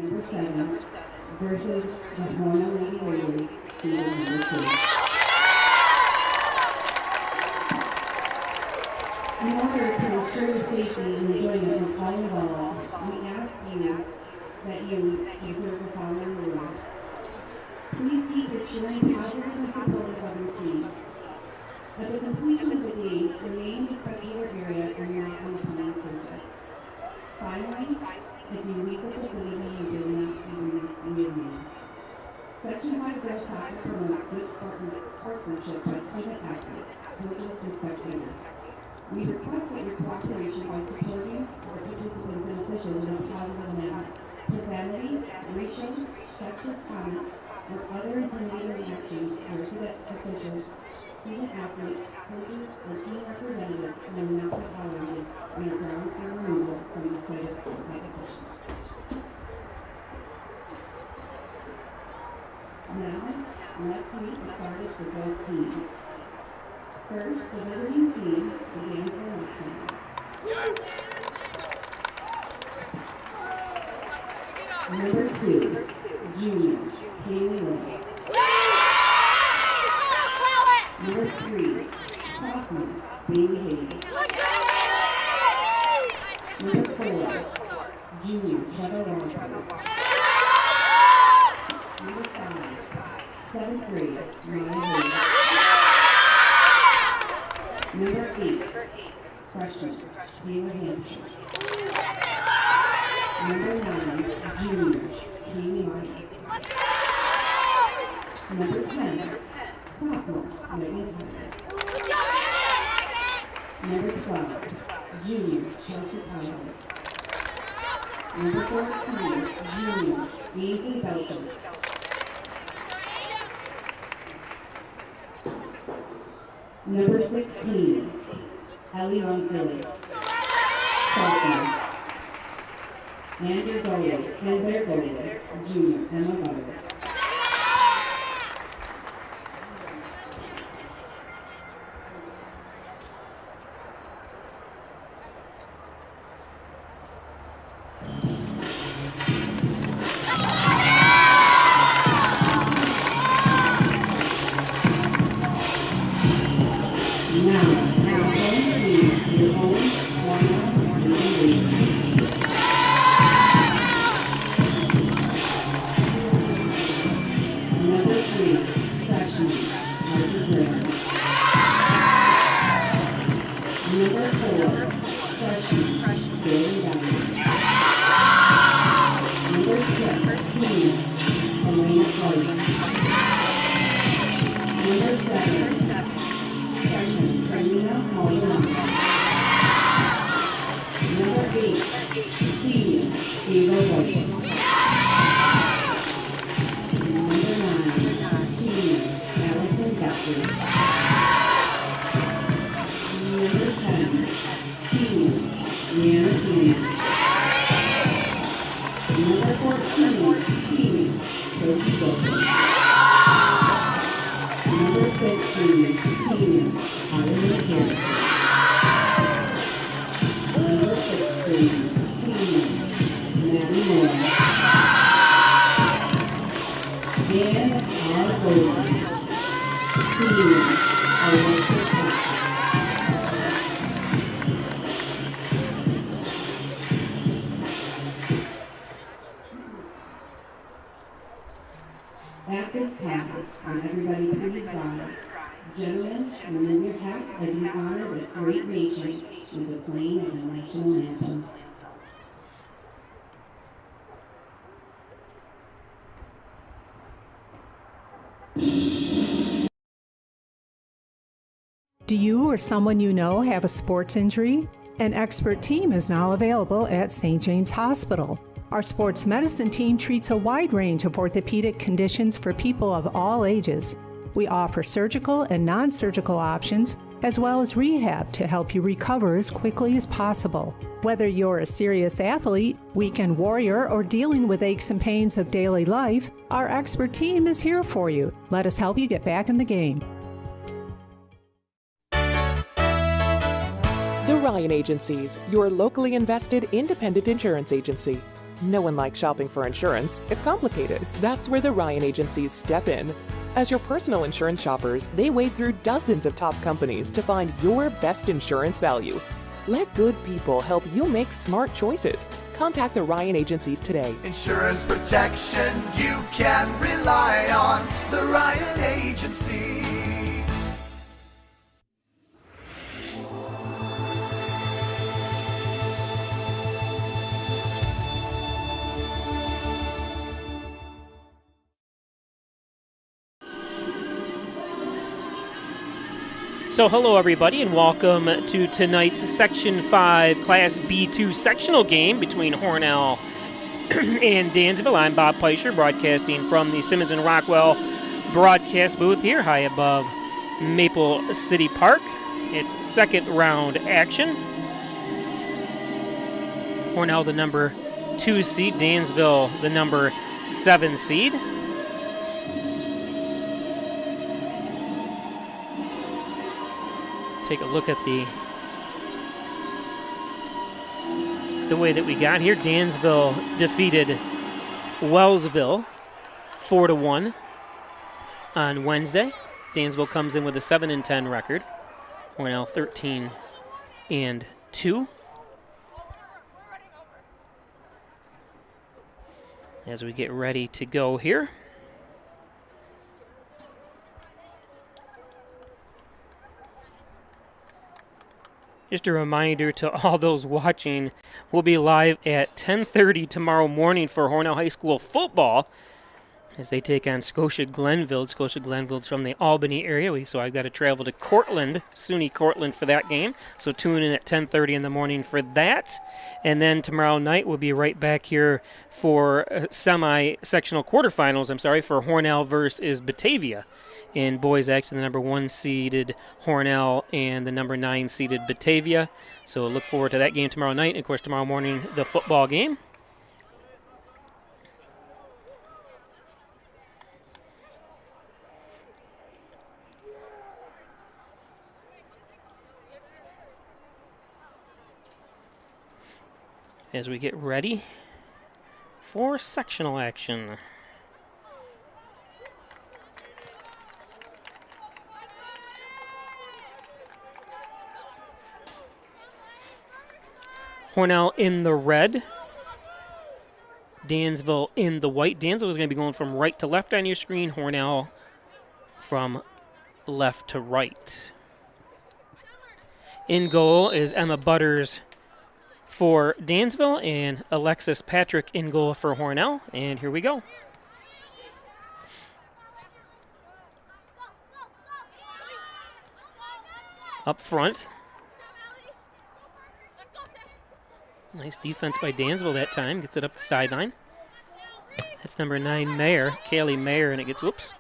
number 7, versus the Hornell Lady Raiders, seed number 2. In order to ensure the safety and enjoyment of all involved, we ask you that you observe the following rules. Please keep your cheering positive and supportive of your team. At the completion of the game, remain in the spectator area and not on the playing surface. Finally, if you leave the facility, you will not be removed. Section 5 girls soccer promotes good sportsmanship by student athletes, coaches, and spectators. We request that your cooperation by supporting the participants and officials in a positive manner. Profanity, racial, sexist comments, or other intimidating actions directed at officials, student athletes, coaches, or team representatives will not be tolerated and are grounds for removal from the site of competition. Now, let's meet the starters for both teams. First, the visiting team, the Dansville Mustangs. Number 2, junior, Kaylee Little. Number 3, sophomore, Bailey Hayes. Number 4, junior, Trevor Watson. Number 5, 7th grade, Ryan Hayes. Number 8, freshman, Taylor Hampshire. Number 9, junior, Katie Martin. Number 10, sophomore, Megan Tyler. Number 12, junior, Chelsea Tyler. Number 14, junior, Ainsley Belcher. Number 16, Ellie Gonzalez, sophomore. And their goalie, junior, Emma Butters. At this time, will everybody please rise. Gentlemen, remove your hats as we honor this great nation with the playing of the national anthem. Do you or someone you know have a sports injury? An expert team is now available at St. James Hospital. Our sports medicine team treats a wide range of orthopedic conditions for people of all ages. We offer surgical and non-surgical options, as well as rehab to help you recover as quickly as possible. Whether you're a serious athlete, weekend warrior, or dealing with aches and pains of daily life, our expert team is here for you. Let us help you get back in the game. The Ryan Agencies, your locally invested independent insurance agency. No one likes shopping for insurance. It's complicated. That's where the Ryan agencies step in. As your personal insurance shoppers, they wade through dozens of top companies to find your best insurance value. Let good people help you make smart choices. Contact the Ryan agencies today. Insurance protection you can rely on. The Ryan Agency. So hello everybody and welcome to tonight's Section 5 Class B2 sectional game between Hornell and Dansville. I'm Bob Peischer, broadcasting from the Simmons and Rockwell broadcast booth here high above Maple City Park. It's second round action. Hornell the number 2 seed, Dansville the number 7 seed. Take a look at the way that we got here. Dansville defeated Wellsville 4-1 on Wednesday. Dansville comes in with a 7-10 record. Hornell 13-2. As we get ready to go here. Just a reminder to all those watching, we'll be live at 10:30 tomorrow morning for Hornell High School football as they take on Scotia Glenville. Scotia Glenville's from the Albany area, so I've got to travel to Cortland, SUNY Cortland, for that game. So tune in at 10:30 in the morning for that. And then tomorrow night we'll be right back here for semi-sectional quarterfinals, for Hornell versus Batavia. In boys action, the number 1 seeded Hornell and the number 9 seeded Batavia. So look forward to that game tomorrow night. And of course, tomorrow morning, the football game. As we get ready for sectional action. Hornell in the red. Dansville in the white. Dansville is going to be going from right to left on your screen. Hornell from left to right. In goal is Emma Butters for Dansville and Alexis Patrick in goal for Hornell. And here we go. Up front. Nice defense by Dansville that time. Gets it up the sideline. That's number 9, Mayer. Kaylee Mayer, and it gets, whoops.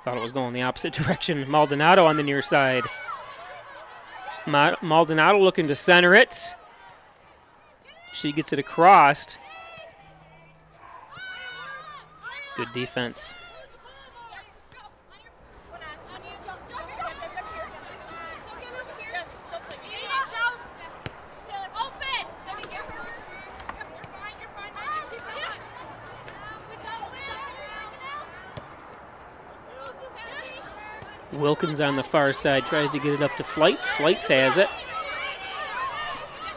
Thought it was going the opposite direction. Maldonado on the near side. Maldonado looking to center it. She gets it across. Good defense. Wilkins on the far side tries to get it up to Flights. Flights has it.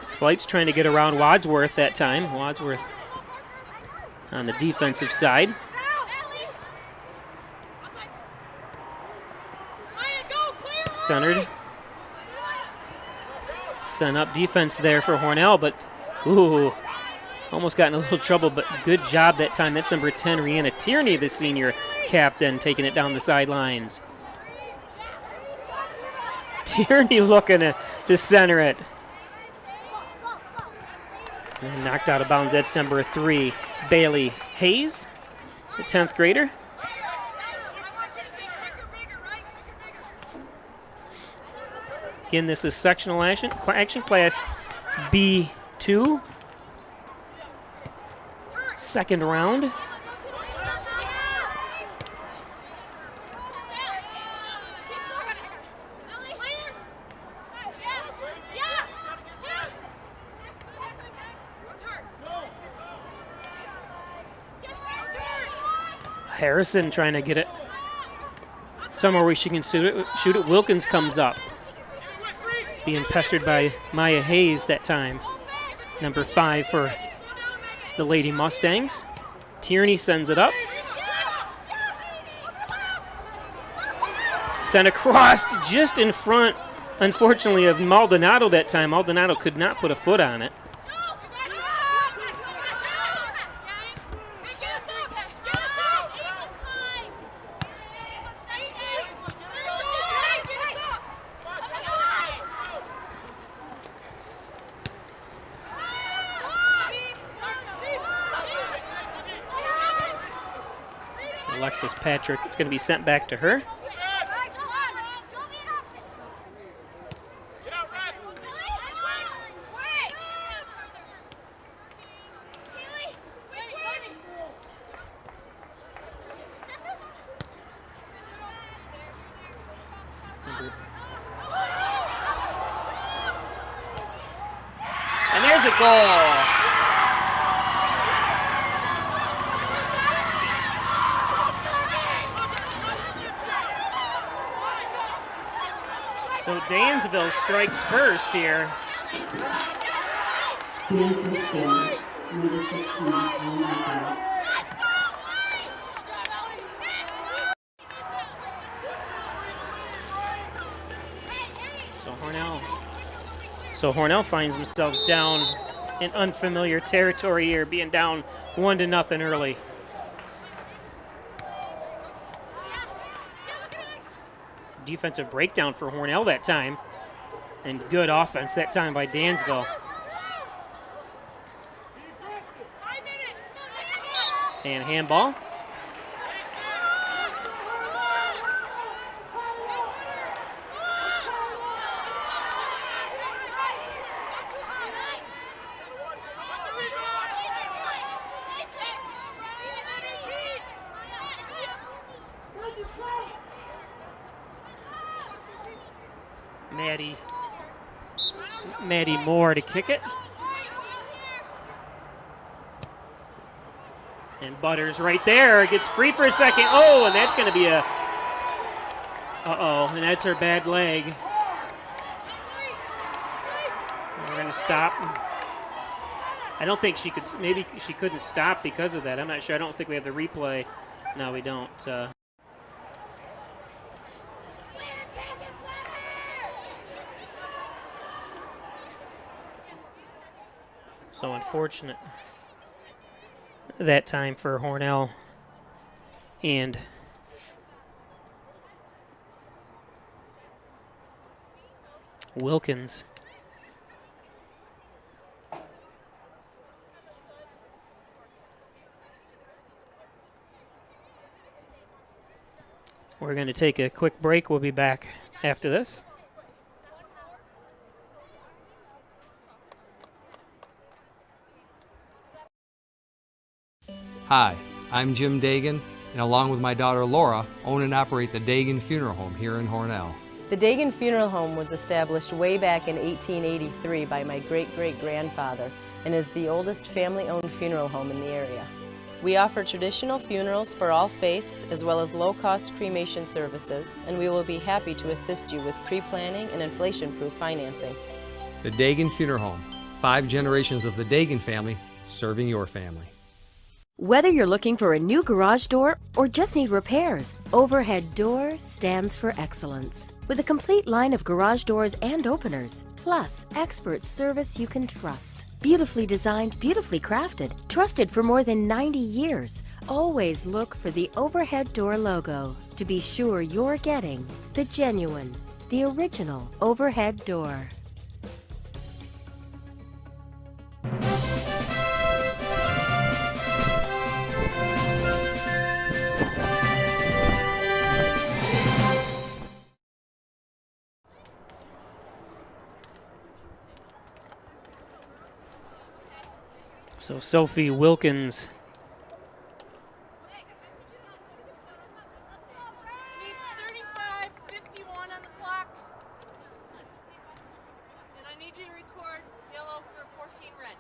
Flights trying to get around Wadsworth that time. Wadsworth on the defensive side. Centered. Sent up defense there for Hornell, but ooh, almost got in a little trouble, but good job that time. That's number 10, Rihanna Tierney, the senior captain, taking it down the sidelines. Tierney looking to center it. And knocked out of bounds. That's number 3, Bailey Hayes, the 10th grader. Again, this is sectional action class B2. Second round. Harrison trying to get it somewhere where she can shoot it. Wilkins comes up. Being pestered by Maya Hayes that time. Number 5 for the Lady Mustangs. Tierney sends it up. Sent across just in front, unfortunately, of Maldonado that time. Maldonado could not put a foot on it. Alexis Patrick, it's going to be sent back to her. And there's a goal. So Dansville strikes first here. Dansville scores, number 16, Mustangs. So Hornell finds themselves down in unfamiliar territory here, being down 1-0 early. Defensive breakdown for Hornell that time, and good offense that time by Dansville. And handball. Maddie Moore to kick it. And Butters right there gets free for a second. Oh, and that's going to be a... Uh-oh, and that's her bad leg. We're going to stop. I don't think she could... Maybe she couldn't stop because of that. I'm not sure. I don't think we have the replay. No, we don't. So unfortunate that time for Hornell and Wilkins. We're going to take a quick break. We'll be back after this. Hi, I'm Jim Dagan, and along with my daughter Laura, own and operate the Dagan Funeral Home here in Hornell. The Dagan Funeral Home was established way back in 1883 by my great-great-grandfather and is the oldest family-owned funeral home in the area. We offer traditional funerals for all faiths as well as low-cost cremation services, and we will be happy to assist you with pre-planning and inflation-proof financing. The Dagan Funeral Home, 5 generations of the Dagan family serving your family. Whether you're looking for a new garage door or just need repairs, Overhead Door stands for excellence. With a complete line of garage doors and openers, plus expert service you can trust. Beautifully designed, beautifully crafted, trusted for more than 90 years. Always look for the Overhead Door logo to be sure you're getting the genuine, the original Overhead Door. So Sophie Wilkins. I need 35:51 on the clock. And I need you to record yellow for 14 red.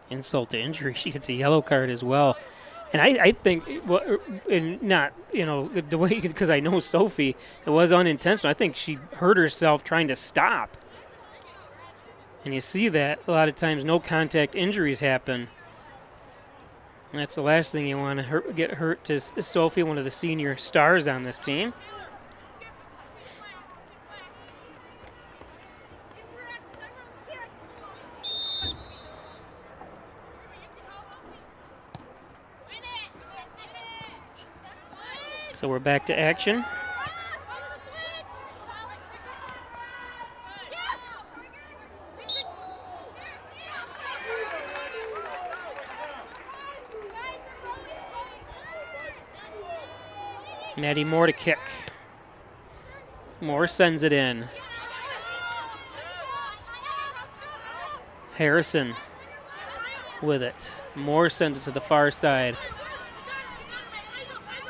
Insult to injury. She gets a yellow card as well. And I think, well, and not, the way, because I know Sophie, it was unintentional. I think she hurt herself trying to stop. And you see that a lot of times no contact injuries happen. And that's the last thing you want to get hurt to Sophie, one of the senior stars on this team. So we're back to action. Maddie Moore to kick. Moore sends it in. Harrison with it. Moore sends it to the far side.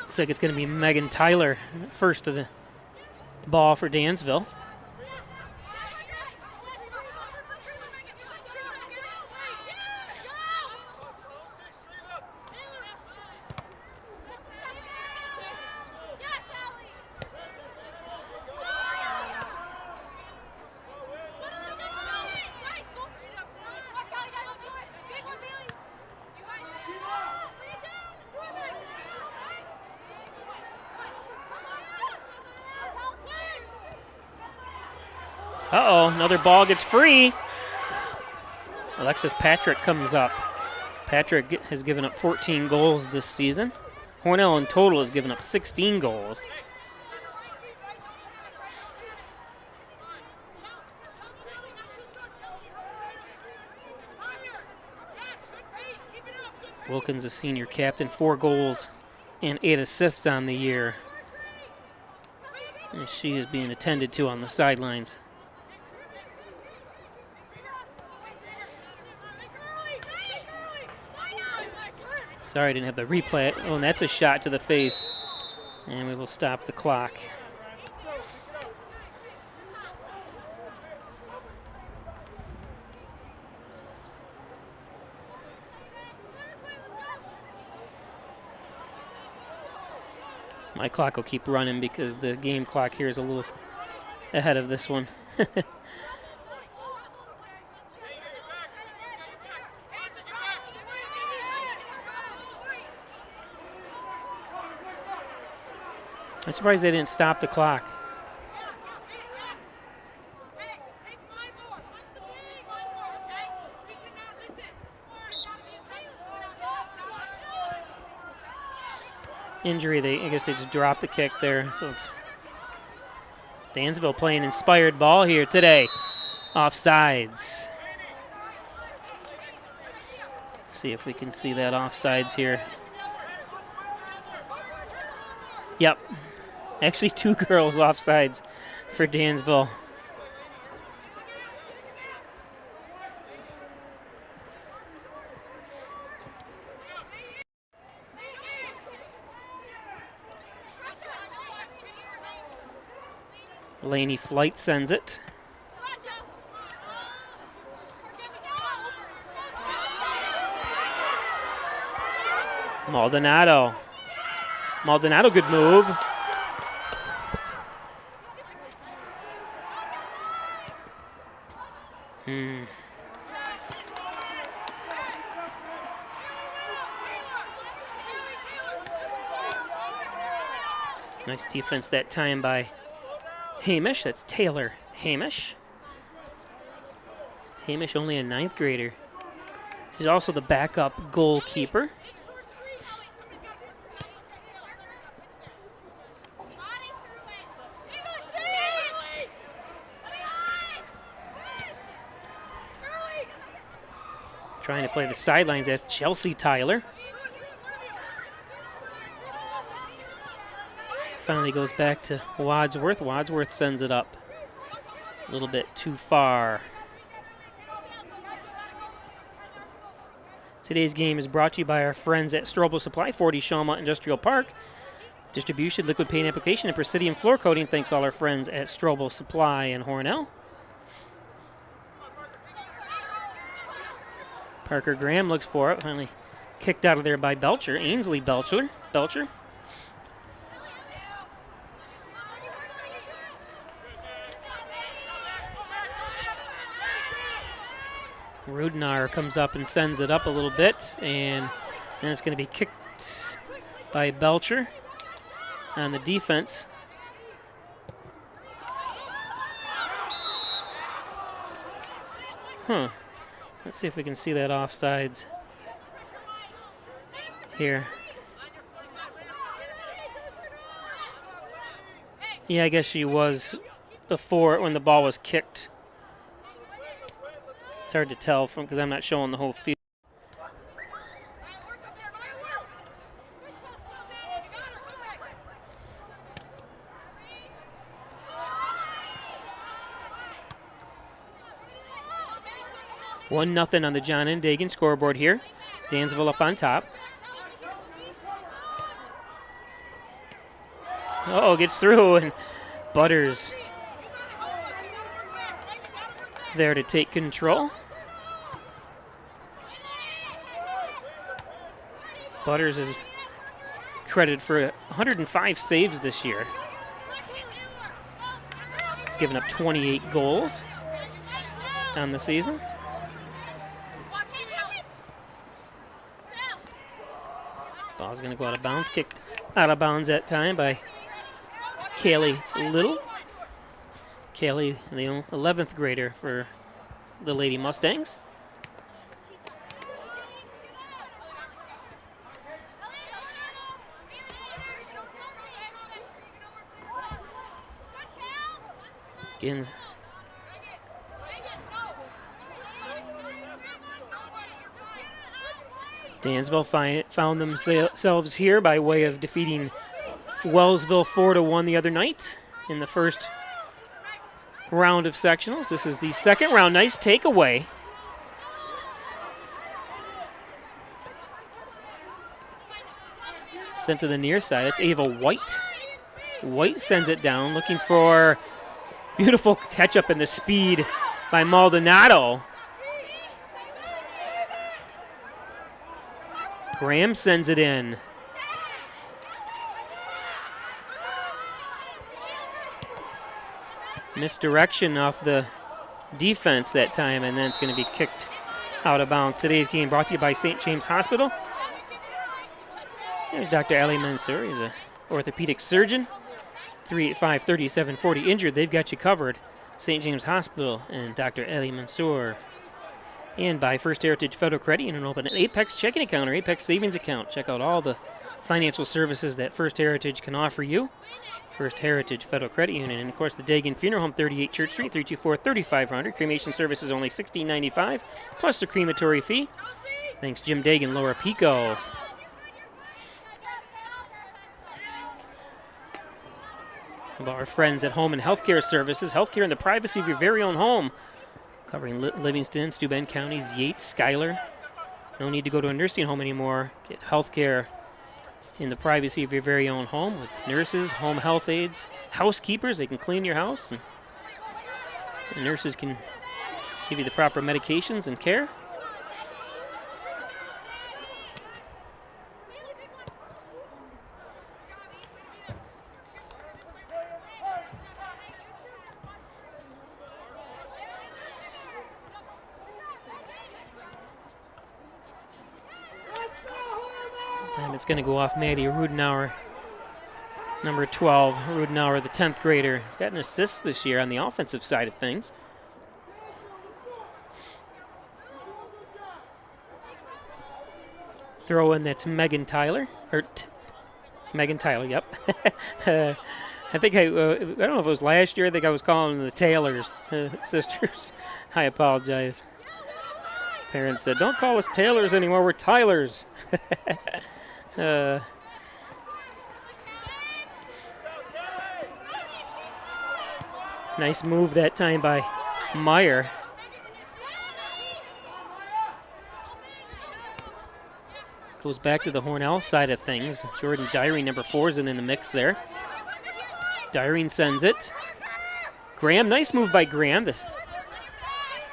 Looks like it's going to be Megan Tyler first to the ball for Dansville. Uh-oh, another ball gets free. Alexis Patrick comes up. Patrick has given up 14 goals this season. Hornell in total has given up 16 goals. Wilkins, a senior captain, 4 goals and 8 assists on the year. And she is being attended to on the sidelines. Sorry, I didn't have the replay. Oh, and that's a shot to the face. And we will stop the clock. My clock will keep running because the game clock here is a little ahead of this one. I'm surprised they didn't stop the clock. Injury, I guess they just dropped the kick there. So it's Dansville playing inspired ball here today. Offsides. Let's see if we can see that offsides here. Yep. Actually, 2 girls offsides for Dansville. Laney Flight sends it. Maldonado. Maldonado, good move. Nice defense that time by Hamish. That's Taylor Hamish. Hamish only a 9th grader. She's also the backup goalkeeper. Trying to play the sidelines as Chelsea Tyler. Finally goes back to Wadsworth. Wadsworth sends it up a little bit too far. Today's game is brought to you by our friends at Strobel Supply, 40 Shawmut Industrial Park. Distribution, liquid paint application, and Presidium floor coating. Thanks all our friends at Strobel Supply in Hornell. Parker Graham looks for it. Finally kicked out of there by Belcher, Ainsley Belcher. Rudnar comes up and sends it up a little bit, and then it's going to be kicked by Belcher on the defense. Let's see if we can see that offsides here. Yeah, I guess she was before when the ball was kicked. It's hard to tell from because I'm not showing the whole field. One nothing on the John N. Dagan scoreboard here. Dansville up on top. Uh-oh, gets through, and Butters there to take control. Butters is credited for 105 saves this year. He's given up 28 goals on the season. Ball's going to go out of bounds. Kicked out of bounds that time by Kaylee Little. Kaylee, the 11th grader for the Lady Mustangs. Again, Dansville found themselves here by way of defeating Wellsville 4-1 the other night in the first round of sectionals. This is the second round. Nice takeaway. Sent to the near side. That's Ava White. White sends it down, looking for beautiful catch up in the speed by Maldonado. Graham sends it in. Misdirection off the defense that time, and then it's going to be kicked out of bounds. Today's game brought to you by St. James Hospital. There's Dr. Ali Mansour. He's an orthopedic surgeon. 385-3740 injured. They've got you covered. St. James Hospital and Dr. Ali Mansour. And by First Heritage Federal Credit Union, open an Apex checking account or Apex savings account. Check out all the financial services that First Heritage can offer you. First Heritage Federal Credit Union. And, of course, the Dagan Funeral Home, 38 Church Street, 324-3500. Cremation service is only $16.95, plus the crematory fee. Thanks, Jim Dagan, Laura Pico. About our friends at Home and Healthcare Services. Healthcare in the privacy of your very own home. Covering Livingston, Steuben counties, Yates, Schuyler. No need to go to a nursing home anymore. Get healthcare in the privacy of your very own home with nurses, home health aides, housekeepers. They can clean your house. And the nurses can give you the proper medications and care. It's going to go off Maddie Rudenauer, number 12. Rudenauer, the 10th grader. Got an assist this year on the offensive side of things. Throw in, that's Megan Tyler. Megan Tyler, yep. I think I don't know if it was last year. I think I was calling them the Taylors sisters. I apologize. Parents said, don't call us Taylors anymore. We're Tylers. Nice move that time by Meyer. Goes back to the Hornell side of things. Jordan Dyrene, number 4, is in the mix there. Dyrene sends it. Graham, nice move by Graham.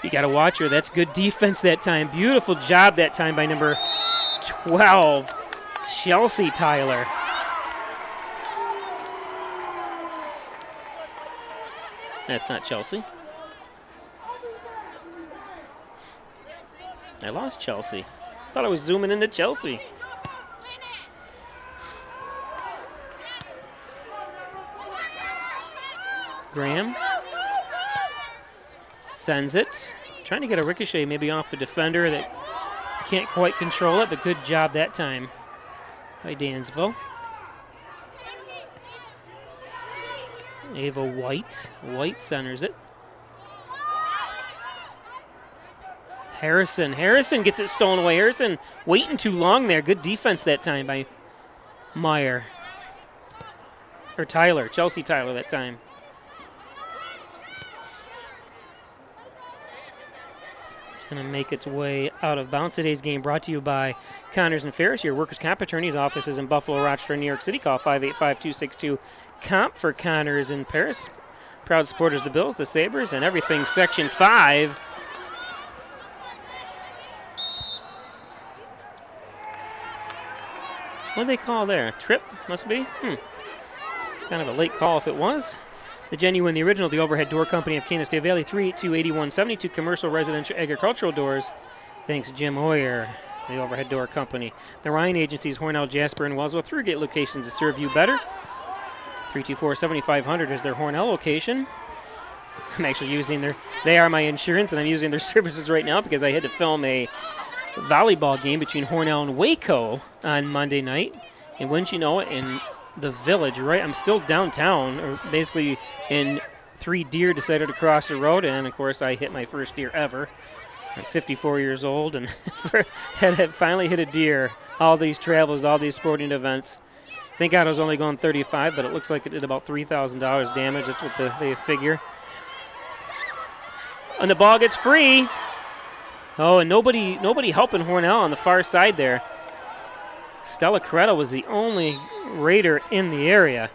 You got to watch her. That's good defense that time. Beautiful job that time by number 12. Chelsea Tyler. That's not Chelsea. I lost Chelsea. Thought I was zooming into Chelsea. Graham sends it. Trying to get a ricochet maybe off the defender that can't quite control it, but good job that time by Dansville. Ava White. White centers it. Harrison gets it stolen away. Harrison waiting too long there. Good defense that time by Meyer. Or Tyler, Chelsea Tyler that time. It's going to make its way out of bounds. Today's game brought to you by Connors and Ferris, your workers' comp attorney's offices in Buffalo, Rochester, New York City. Call 585-262-COMP for Connors and Paris. Proud supporters of the Bills, the Sabres, and everything Section 5. What do they call there? Trip, must be? Kind of a late call if it was. The Genuine, the Original, the Overhead Door Company of Kansas Valley, 382-8172 Commercial, Residential, Agricultural Doors. Thanks, Jim Hoyer, the Overhead Door Company. The Ryan Agencies, Hornell, Jasper, and Wellsville. Through gate locations to serve you better. 324-7500 is their Hornell location. I'm actually using they are my insurance, and I'm using their services right now because I had to film a volleyball game between Hornell and Waco on Monday night. And wouldn't you know it, in the village, right? I'm still downtown, or basically in 3 deer decided to cross the road, and of course I hit my first deer ever. I'm 54 years old and had finally hit a deer. All these travels, all these sporting events. Thank God I was only going 35, but it looks like it did about $3,000 damage. That's what they figure. And the ball gets free. Oh, and nobody helping Hornell on the far side there. Stella Coretta was the only Raider in the area.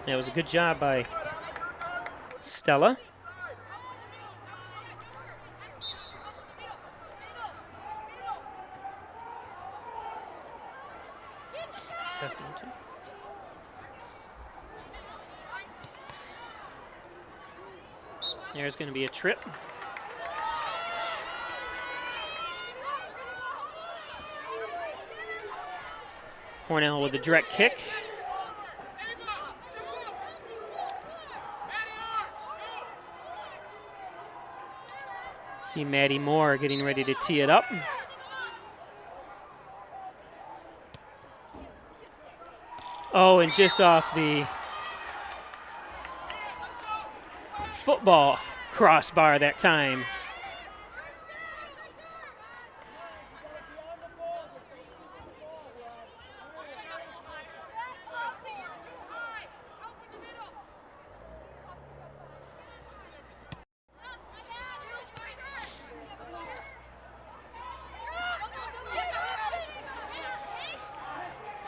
That was a good job by Stella. There's going to be a trip. Hornell with a direct kick. See Maddie Moore getting ready to tee it up. Oh, and just off the football crossbar that time.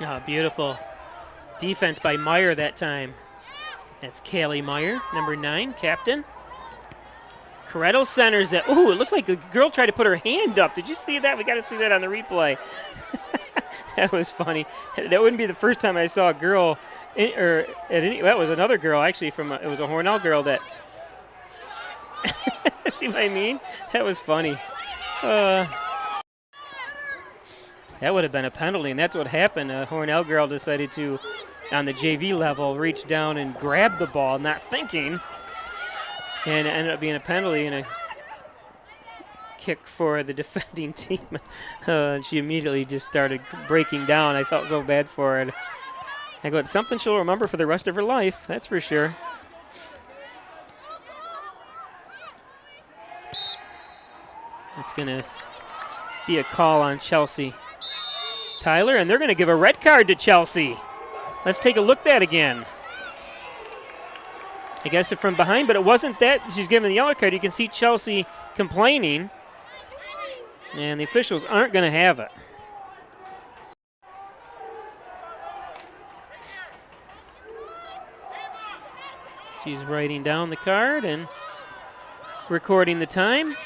Oh, beautiful defense by Meyer that time. That's Kaylee Meyer, number 9, captain. Coretto centers it. Ooh, it looked like the girl tried to put her hand up. Did you see that? We got to see that on the replay. That was funny. That wouldn't be the first time I saw a girl, that was another girl actually it was a Hornell girl that. See what I mean? That was funny. That would have been a penalty, and that's what happened. A Hornell girl decided to, on the JV level, reach down and grab the ball, not thinking, and it ended up being a penalty and a kick for the defending team. And she immediately just started breaking down. I felt so bad for her. I go, it's something she'll remember for the rest of her life, that's for sure. It's going to be a call on Chelsea Tyler, and they're going to give a red card to Chelsea. Let's take a look at that again. I guess it from behind, but it wasn't that. She's given the yellow card. You can see Chelsea complaining, and the officials aren't going to have it. She's writing down the card, and recording the time.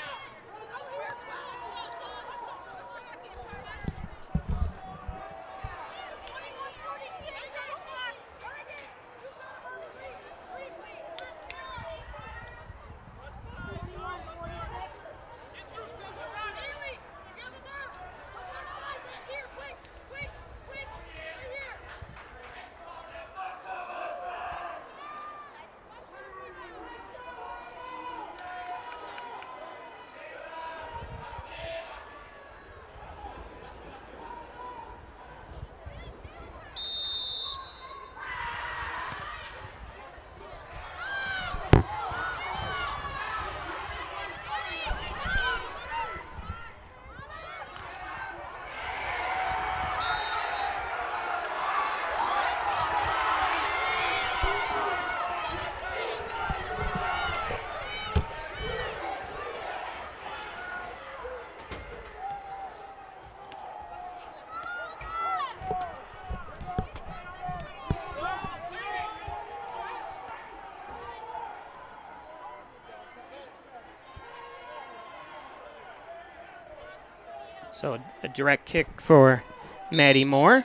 So a direct kick for Maddie Moore.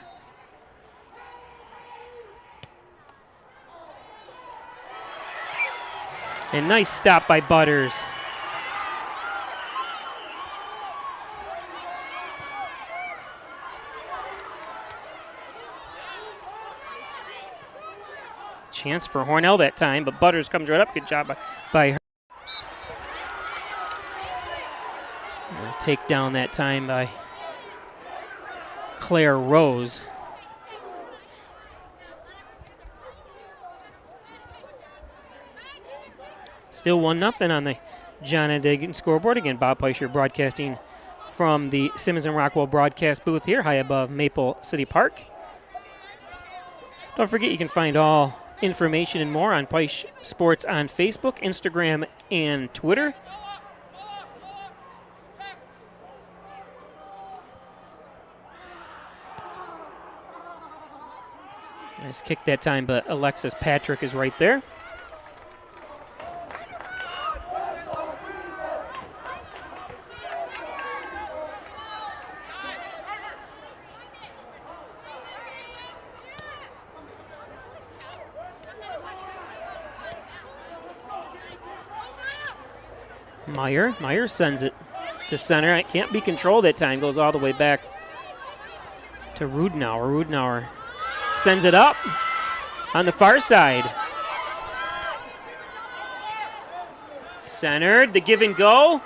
And nice stop by Butters. Chance for Hornell that time, but Butters comes right up. Good job by her. Take down that time by Claire Rose. Still 1-0 on the John and Dagan scoreboard. Again, Bob Peischer broadcasting from the Simmons and Rockwell broadcast booth here high above Maple City Park. Don't forget you can find all information and more on Peisch Sports on Facebook, Instagram, and Twitter. Nice kick that time, but Alexis Patrick is right there. Meyer sends it to center. It can't be controlled that time. Goes all the way back to Rudenauer. Rudenauer sends it up on the far side. Centered, the give and go.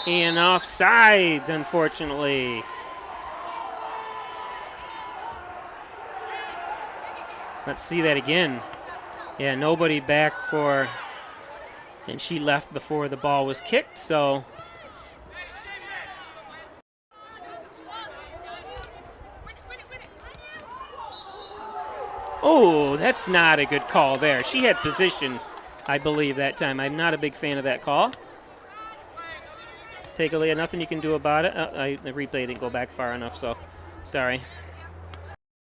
And offsides, unfortunately. Let's see that again. Yeah, nobody back for, and she left before the ball was kicked, so. Oh, that's not a good call there. She had position, I believe, that time. I'm not a big fan of that call. Let's take a look. Nothing you can do about it. The replay didn't go back far enough, so sorry.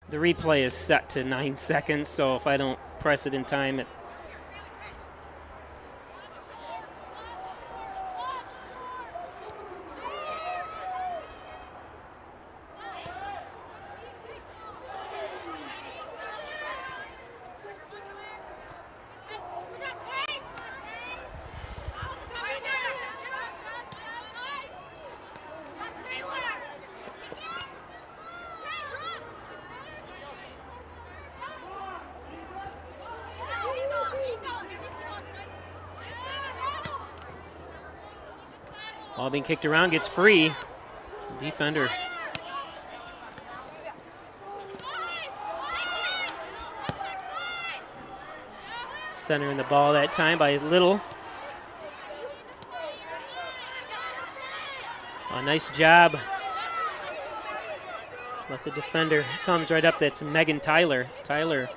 The replay is set to 9 seconds, so if I don't press it in time, it. Ball being kicked around, gets free. Defender. Centering the ball that time by Little. A nice job. But the defender comes right up. That's Megan Tyler. Tyler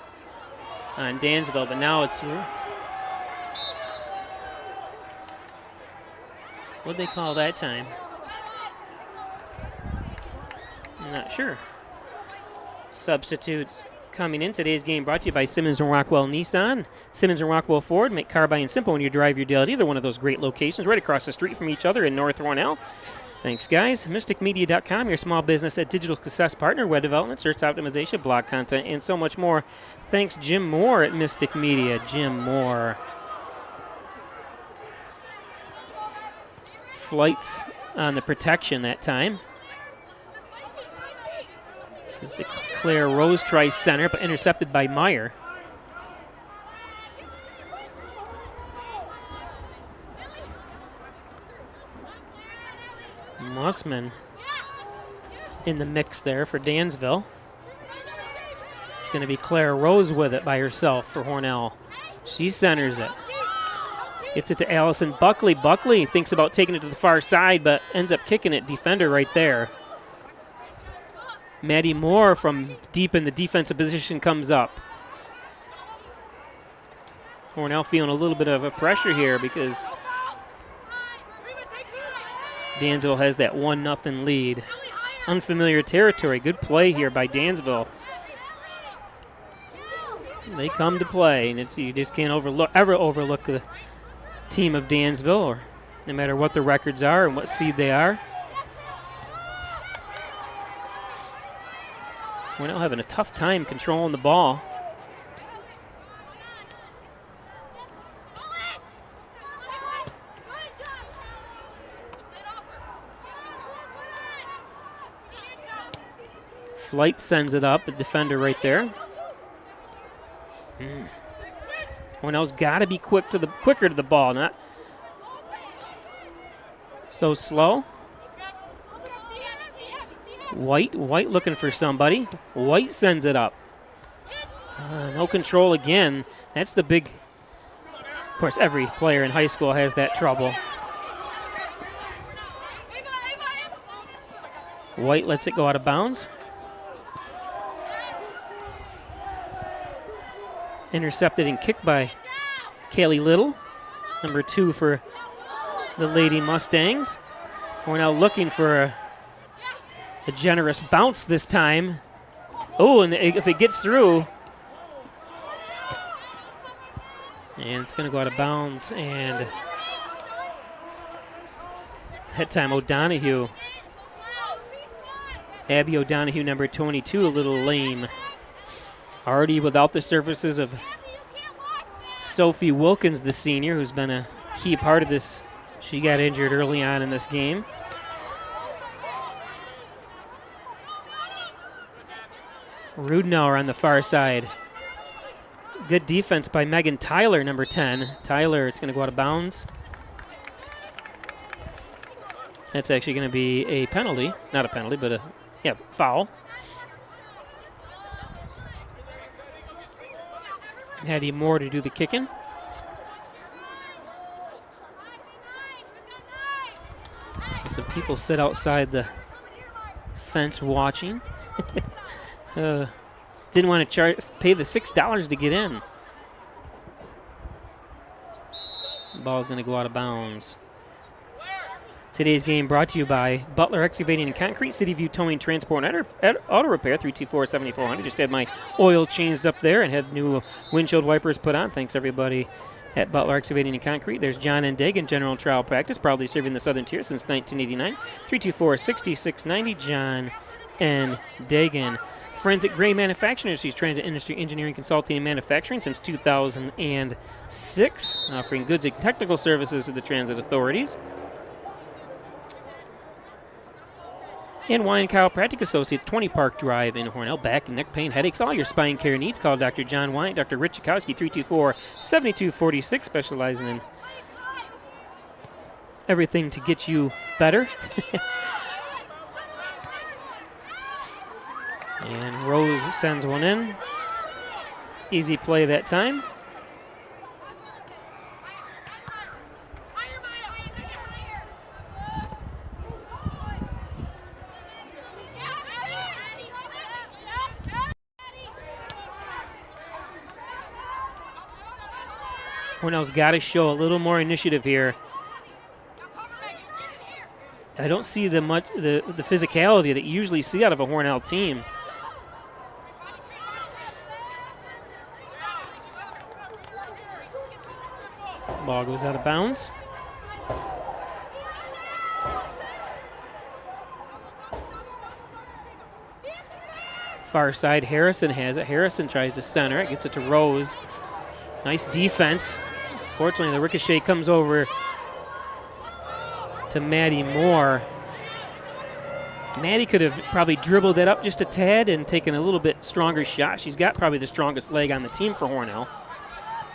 on Dansville, but now it's. What'd they call that time? I'm not sure. Substitutes coming in. Today's game brought to you by Simmons and Rockwell Nissan. Simmons and Rockwell Ford make car buying simple when you drive your deal at either one of those great locations right across the street from each other in North Hornell. Thanks, guys. MysticMedia.com, your small business at digital success partner, web development, search optimization, blog content, and so much more. Thanks, Jim Moore at Mystic Media. Jim Moore. Flights on the protection that time. This is Claire Rose tries center, but intercepted by Meyer. Mussman in the mix there for Dansville. It's going to be Claire Rose with it by herself for Hornell. She centers it. Gets it to Allison Buckley. Buckley thinks about taking it to the far side, but ends up kicking it. Defender right there. Maddie Moore from deep in the defensive position comes up. Hornell feeling a little bit of a pressure here because Dansville has that 1-0 lead. Unfamiliar territory. Good play here by Dansville. They come to play, and you just can't ever overlook the team of Dansville, or no matter what the records are and what seed they are. We're now having a tough time controlling the ball. Flight sends it up, the defender right there. Hornell's got to be quicker to the ball, not so slow. White looking for somebody. White sends it up. No control again. That's the big, of course, every player in high school has that trouble. White lets it go out of bounds. Intercepted and kicked by Kaylee Little, number 2 for the Lady Mustangs. We're now looking for a generous bounce this time. Oh, and if it gets through, and it's going to go out of bounds, and that time O'Donohue. Abby O'Donohue, number 22, a little lame. Already without the services of Sophie Wilkins, the senior, who's been a key part of this. She got injured early on in this game. Rudenauer on the far side. Good defense by Megan Tyler, number 10. Tyler, it's going to go out of bounds. That's actually going to be a penalty. Not a penalty, but a foul. Maddie Moore to do the kicking. Some people sit outside the fence watching. Didn't want to pay the $6 to get in. The ball is going to go out of bounds. Today's game brought to you by Butler Excavating and Concrete, City View Towing, Transport, and Auto Repair, 324-7400. Just had my oil changed up there and had new windshield wipers put on. Thanks, everybody at Butler Excavating and Concrete. There's John N. Dagan, General Trial Practice, proudly serving the Southern Tier since 1989. 324-6690, John N. Dagan. Forensic Gray Manufacturing Industries, Transit Industry Engineering, Consulting, and Manufacturing since 2006, offering goods and technical services to the transit authorities. And Wine Chiropractic Associates, 20 Park Drive in Hornell. Back and neck pain, headaches, all your spine care needs. Call Dr. John Wine, Dr. Rich Chakowski, 324-7246, specializing in everything to get you better. And Rose sends one in. Easy play that time. Hornell's got to show a little more initiative here. I don't see the physicality that you usually see out of a Hornell team. Ball goes out of bounds. Far side, Harrison has it. Harrison tries to center it, gets it to Rose. Nice defense. Fortunately, the ricochet comes over to Maddie Moore. Maddie could have probably dribbled that up just a tad and taken a little bit stronger shot. She's got probably the strongest leg on the team for Hornell.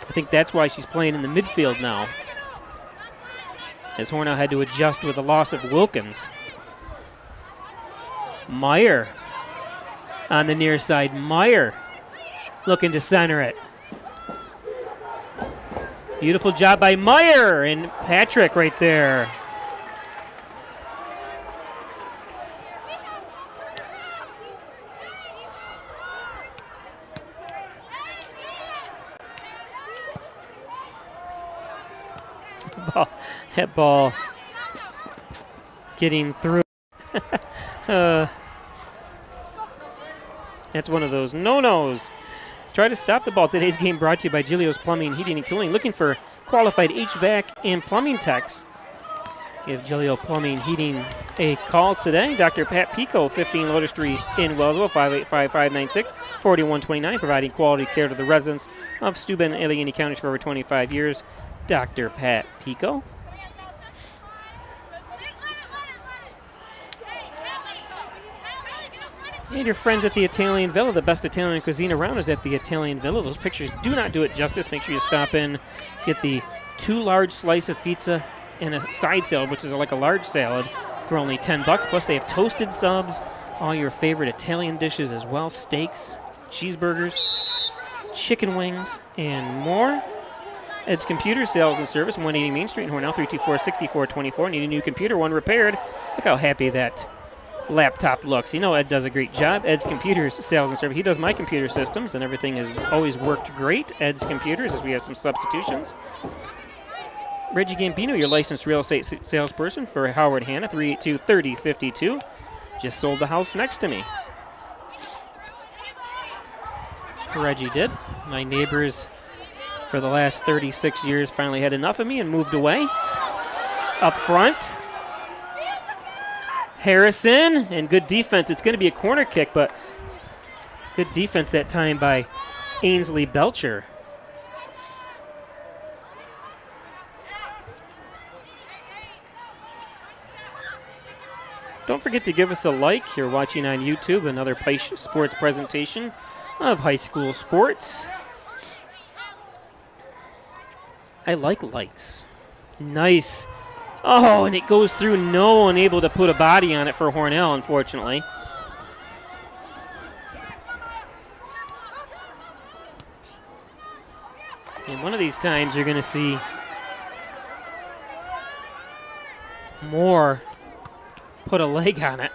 I think that's why she's playing in the midfield now, as Hornell had to adjust with the loss of Wilkins. Meyer on the near side. Meyer looking to center it. Beautiful job by Meyer, and Patrick right there. That ball getting through. That's one of those no-nos. Let's try to stop the ball. Today's game brought to you by Giglio's Plumbing, Heating, and Cooling. Looking for qualified HVAC and plumbing techs? Give Giglio Plumbing Heating a call today. Dr. Pat Pico, 15 Lotus Street in Wellsville, 585-596-4129, providing quality care to the residents of Steuben and Allegheny counties for over 25 years. Dr. Pat Pico. And your friends at the Italian Villa, the best Italian cuisine around is at the Italian Villa. Those pictures do not do it justice. Make sure you stop in, get the 2 large slice of pizza and a side salad, which is like a large salad, for only $10. Plus they have toasted subs, all your favorite Italian dishes as well, steaks, cheeseburgers, chicken wings, and more. Ed's Computer Sales and Service, 180 Main Street in Hornell, 324-6424. Need a new computer, one repaired. Look how happy that laptop looks. You know Ed does a great job. Ed's Computers Sales and Service. He does my computer systems, and everything has always worked great. Ed's Computers, as we have some substitutions. Reggie Gambino, your licensed real estate salesperson for Howard Hanna, 382-3052. Just sold the house next to me. Reggie did. My neighbors for the last 36 years finally had enough of me and moved away. Up front, Harrison, and good defense. It's going to be a corner kick, but good defense that time by Ainsley Belcher. Don't forget to give us a like. You're watching on YouTube, another Place Sports presentation of high school sports. I like likes. Nice. Oh, and it goes through. No one able to put a body on it for Hornell, unfortunately. And one of these times you're going to see Moore put a leg on it.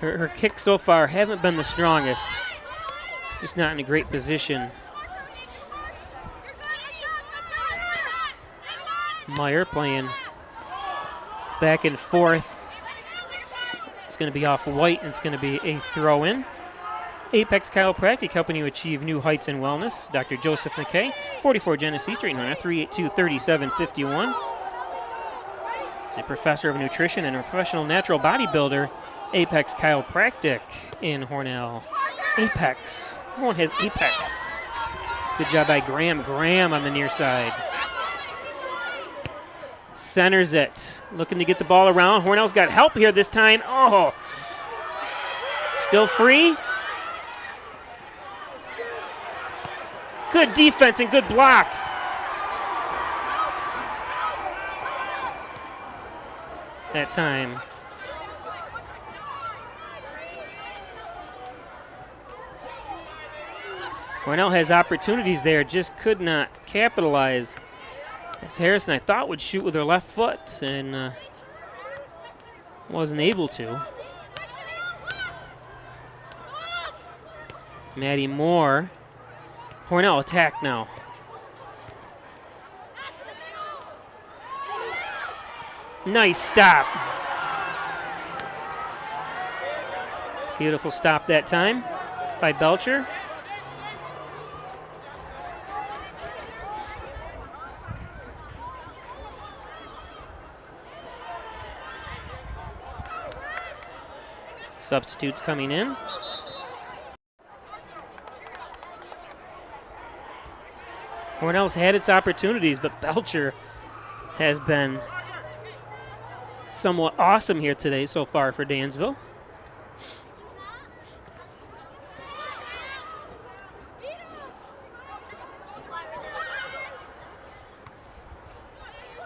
Her kicks so far haven't been the strongest. Just not in a great position. Meyer playing back and forth. It's going to be off White, and it's going to be a throw-in. Apex Chiropractic, helping you achieve new heights in wellness. Dr. Joseph McKay, 44 Genesee Street, 382-3751. He's a professor of nutrition and a professional natural bodybuilder. Apex Chiropractic in Hornell. Apex. Everyone has Apex. Good job by Graham. Graham on the near side. Centers it. Looking to get the ball around. Hornell's got help here this time. Oh. Still free. Good defense and good block. That time. Hornell has opportunities there, just could not capitalize. As Harrison, I thought, would shoot with her left foot and wasn't able to. Maddie Moore. Hornell attack now. Nice stop. Beautiful stop that time by Belcher. Substitutes coming in. Hornell's had its opportunities, but Belcher has been somewhat awesome here today so far for Dansville.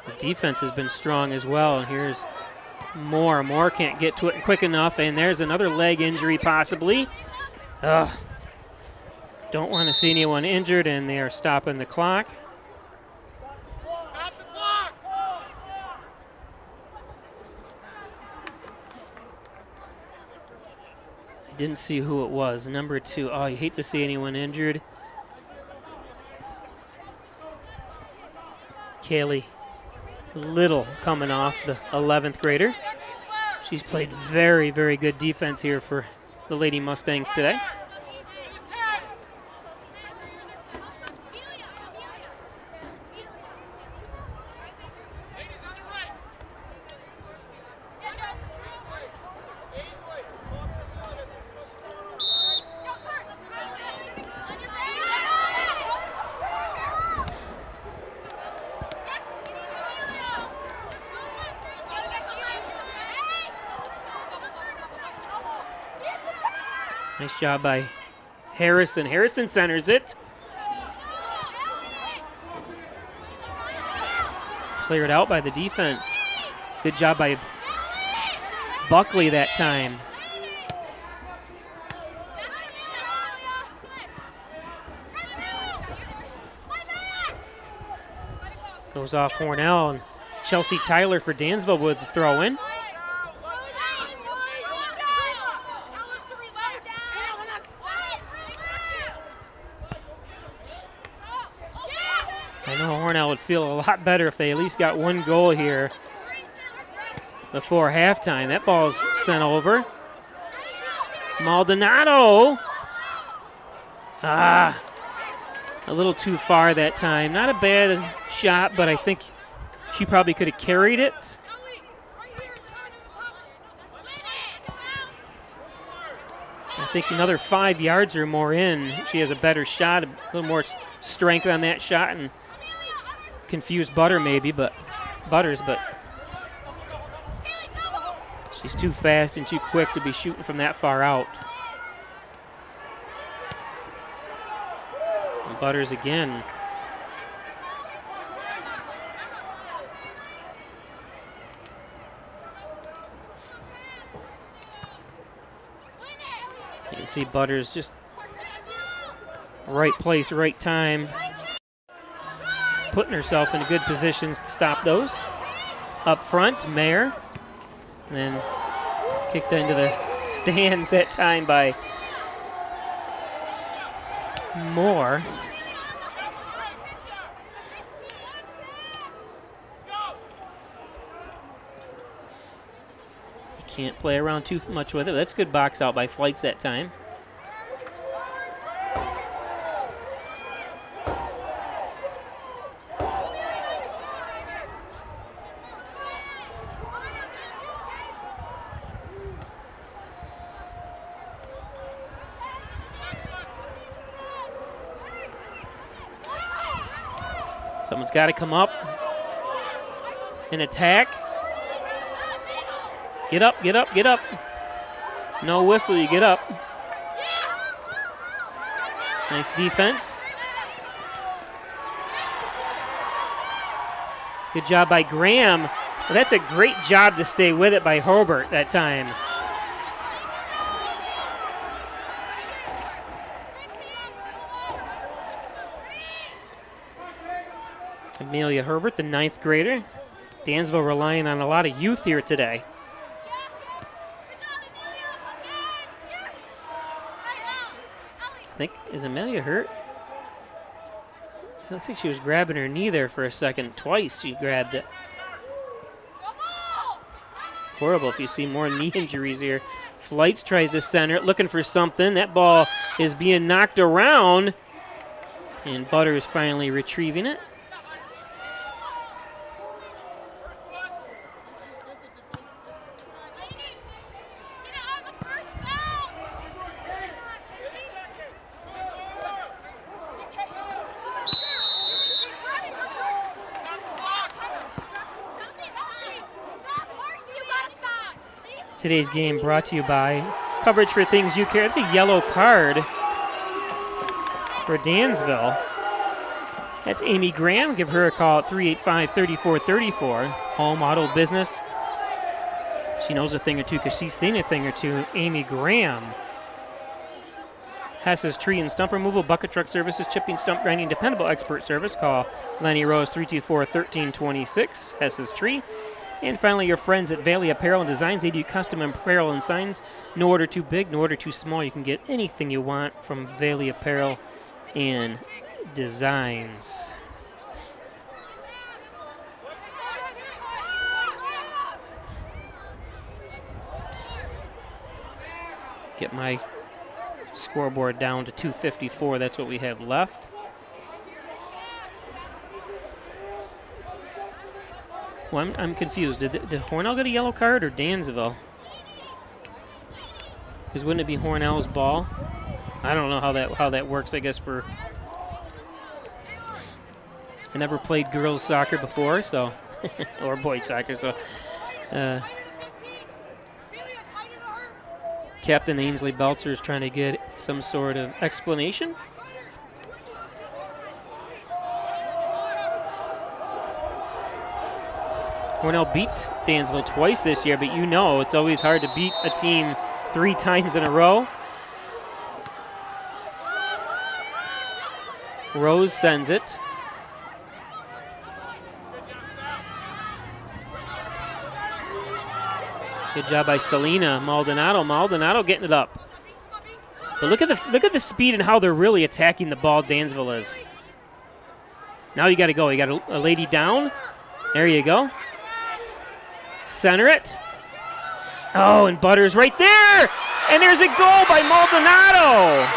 The defense has been strong as well, and here's Moore. Moore can't get to it quick enough, and there's another leg injury possibly. Ugh. Don't want to see anyone injured, and they are stopping the clock. Stop the clock! I didn't see who it was. Number 2. Oh, you hate to see anyone injured. Kaylee Little coming off, the 11th grader. She's played very, very good defense here for the Lady Mustangs today. Nice job by Harrison. Harrison centers it. Cleared out by the defense. Good job by Buckley that time. Goes off Hornell, and Chelsea Tyler for Dansville with the throw in. I know Hornell would feel a lot better if they at least got one goal here before halftime. That ball's sent over. Maldonado. A little too far that time. Not a bad shot, but I think she probably could have carried it. I think another 5 yards or more in, she has a better shot, a little more strength on that shot, and confused Butters, but she's too fast and too quick to be shooting from that far out. And Butters again. You can see Butters just right place, right time, putting herself in good positions to stop those. Up front, Mayer. And then kicked into the stands that time by Moore. You can't play around too much with it. That's good box out by Flights that time. Someone's got to come up and attack. Get up, get up, get up. No whistle, you get up. Nice defense. Good job by Graham. Well, that's a great job to stay with it by Hobart that time. Amelia Herbert, the 9th grader. Dansville relying on a lot of youth here today. I think, is Amelia hurt? It looks like she was grabbing her knee there for a second. Twice she grabbed it. Horrible if you see more knee injuries here. Flights tries to center it, looking for something. That ball is being knocked around. And Butters finally retrieving it. Today's game brought to you by Coverage for Things You Care. It's a yellow card for Dansville. That's Amy Graham. Give her a call at 385-3434. Home Auto Business. She knows a thing or two because she's seen a thing or two. Amy Graham. Hess's Tree and Stump Removal, Bucket Truck Services, Chipping, Stump Grinding, Dependable Expert Service. Call Lenny Rose 324-1326. Hess's Tree. And finally, your friends at Valley Apparel and Designs. They do custom apparel and signs. No order too big, no order too small. You can get anything you want from Valley Apparel and Designs. Get my scoreboard down to 254. That's what we have left. Well, I'm confused. Did Hornell get a yellow card or Dansville? Because wouldn't it be Hornell's ball? I don't know how that works. I guess for I never played girls soccer before, so or boys soccer, so. Captain Ainsley Belzer is trying to get some sort of explanation. Hornell beat Dansville twice this year, but you know it's always hard to beat a team 3 times in a row. Rose sends it. Good job by Selena Maldonado. Maldonado getting it up. But look at the speed and how they're really attacking the ball. Dansville is. Now you got to go. You got a lady down. There you go. Center it. Oh, and Butters right there. And there's a goal by Maldonado.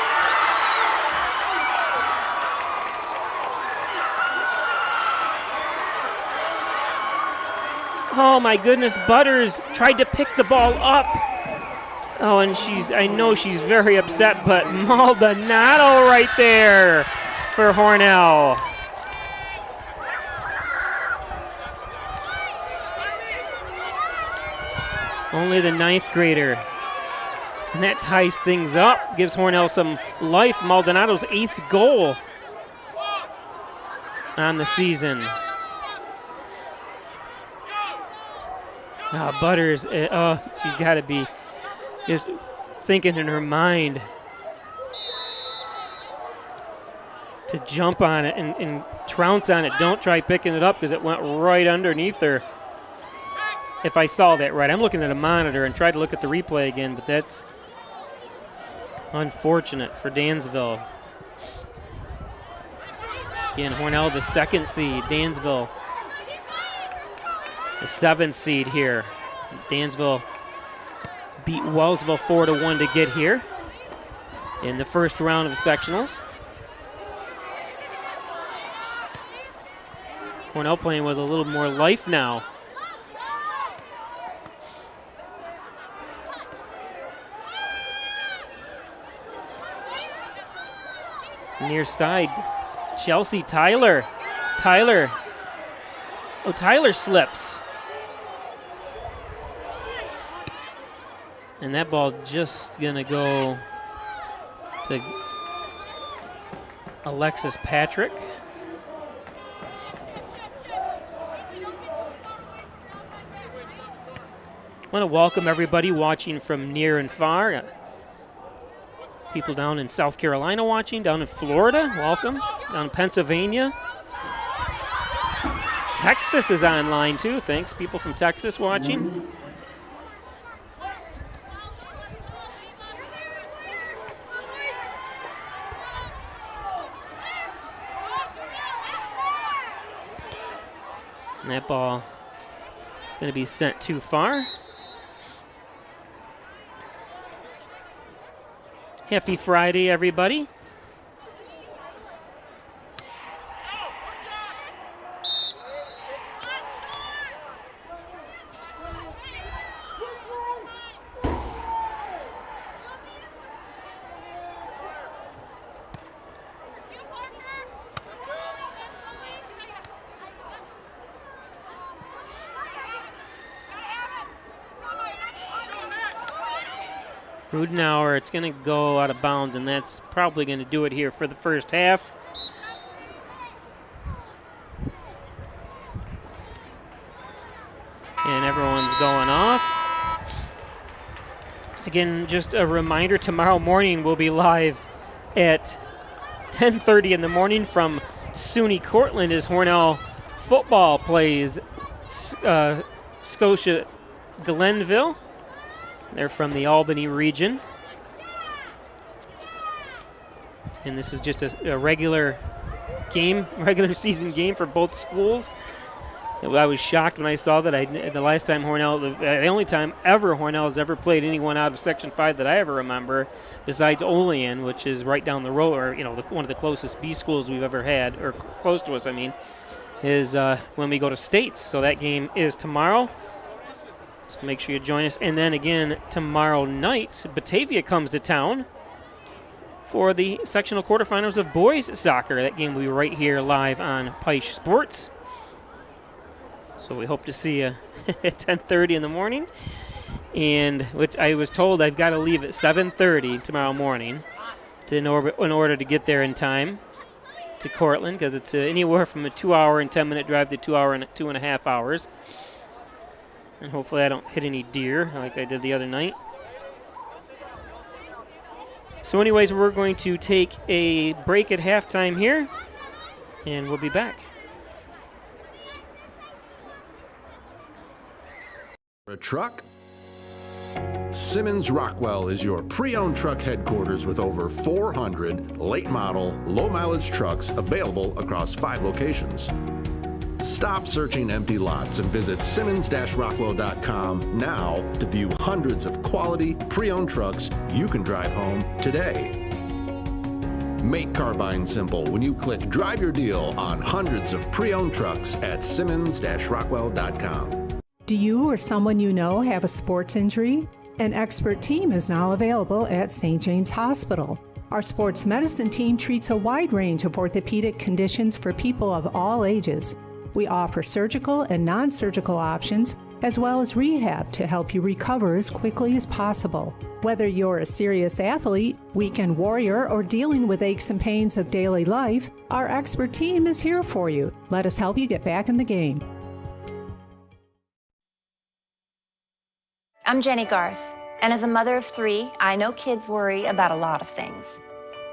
Oh my goodness, Butters tried to pick the ball up. Oh, and I know she's very upset, but Maldonado right there for Hornell. Only the 9th grader. And that ties things up, gives Hornell some life. Maldonado's 8th goal on the season. Butters, she's got to be just thinking in her mind to jump on it and trounce on it. Don't try picking it up because it went right underneath her. If I saw that right. I'm looking at a monitor and tried to look at the replay again, but that's unfortunate for Dansville. Again, Hornell, the 2nd seed. Dansville, the 7th seed here. Dansville beat Wellsville 4-1 to get here in the first round of sectionals. Hornell playing with a little more life now. Near side, Chelsea Tyler. Tyler slips. And that ball just gonna go to Alexis Patrick. I want to welcome everybody watching from near and far. People down in South Carolina watching, down in Florida, welcome. Down in Pennsylvania. Texas is online too, thanks. People from Texas watching. And that ball is going to be sent too far. Happy Friday, everybody. Rudenauer, it's going to go out of bounds, and that's probably going to do it here for the first half. And everyone's going off. Again, just a reminder, tomorrow morning we'll be live at 10:30 in the morning from SUNY Cortland as Hornell football plays Scotia Glenville. They're from the Albany region. And this is just a regular game, regular season game for both schools. I was shocked when I saw that. The last time Hornell, the only time ever Hornell has ever played anyone out of Section 5 that I ever remember, besides Olean, which is right down the road, or one of the closest B schools we've ever had, or close to us, I mean, is when we go to states. So that game is tomorrow. So make sure you join us. And then again, tomorrow night, Batavia comes to town for the sectional quarterfinals of boys soccer. That game will be right here live on Peisch Sports. So we hope to see you at 10:30 in the morning. And which I was told I've got to leave at 7:30 tomorrow morning in order to get there in time to Cortland, because it's anywhere from a 2-hour and 10-minute drive to 2 hour and 2.5 hours. And hopefully I don't hit any deer like I did the other night. So anyways, we're going to take a break at halftime here, and we'll be back. A truck? Simmons Rockwell is your pre-owned truck headquarters with over 400 late model, low mileage trucks available across 5 locations. Stop searching empty lots and visit simmons-rockwell.com now to view hundreds of quality pre-owned trucks you can drive home today. Make car buying simple when you click Drive Your Deal on hundreds of pre-owned trucks at simmons-rockwell.com. Do you or someone you know have a sports injury? An expert team is now available at St. James Hospital. Our sports medicine team treats a wide range of orthopedic conditions for people of all ages. We offer surgical and non-surgical options, as well as rehab to help you recover as quickly as possible. Whether you're a serious athlete, weekend warrior, or dealing with aches and pains of daily life, our expert team is here for you. Let us help you get back in the game. I'm Jenny Garth, and as a mother of 3, I know kids worry about a lot of things.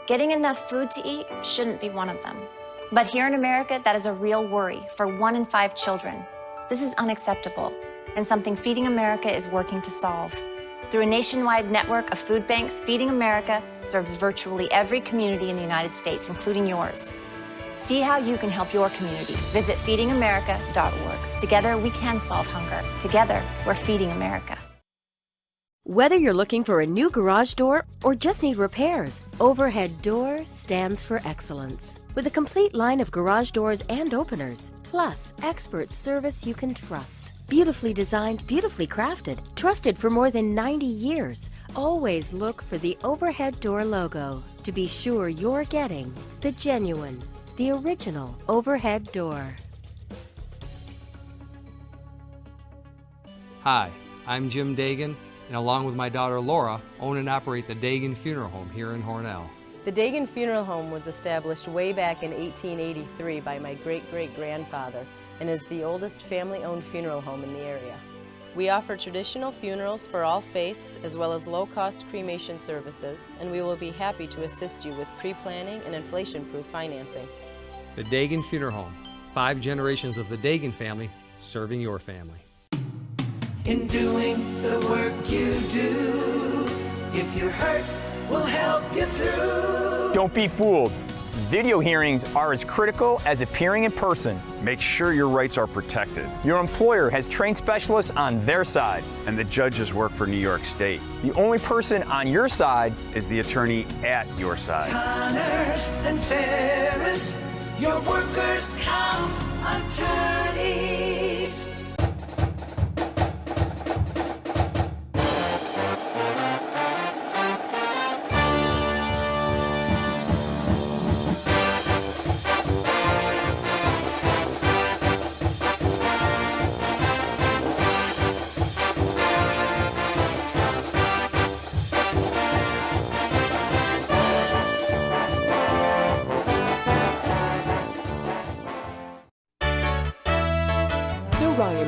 Getting enough food to eat shouldn't be one of them. But here in America, that is a real worry for 1 in 5 children. This is unacceptable, and something Feeding America is working to solve. Through a nationwide network of food banks, Feeding America serves virtually every community in the United States, including yours. See how you can help your community. Visit feedingamerica.org. Together, we can solve hunger. Together, we're Feeding America. Whether you're looking for a new garage door or just need repairs, Overhead Door stands for excellence. With a complete line of garage doors and openers, plus expert service you can trust. Beautifully designed, beautifully crafted, trusted for more than 90 years. Always look for the Overhead Door logo to be sure you're getting the genuine, the original Overhead Door. Hi, I'm Jim Dagan, and along with my daughter Laura, own and operate the Dagan Funeral Home here in Hornell. The Dagan Funeral Home was established way back in 1883 by my great-great-grandfather and is the oldest family-owned funeral home in the area. We offer traditional funerals for all faiths as well as low-cost cremation services, and we will be happy to assist you with pre-planning and inflation-proof financing. The Dagan Funeral Home, 5 generations of the Dagan family serving your family. In doing the work you do, if you're hurt, we'll help you through. Don't be fooled. Video hearings are as critical as appearing in person. Make sure your rights are protected. Your employer has trained specialists on their side. And the judges work for New York State. The only person on your side is the attorney at your side. Connors and Ferris, your workers' comp attorneys.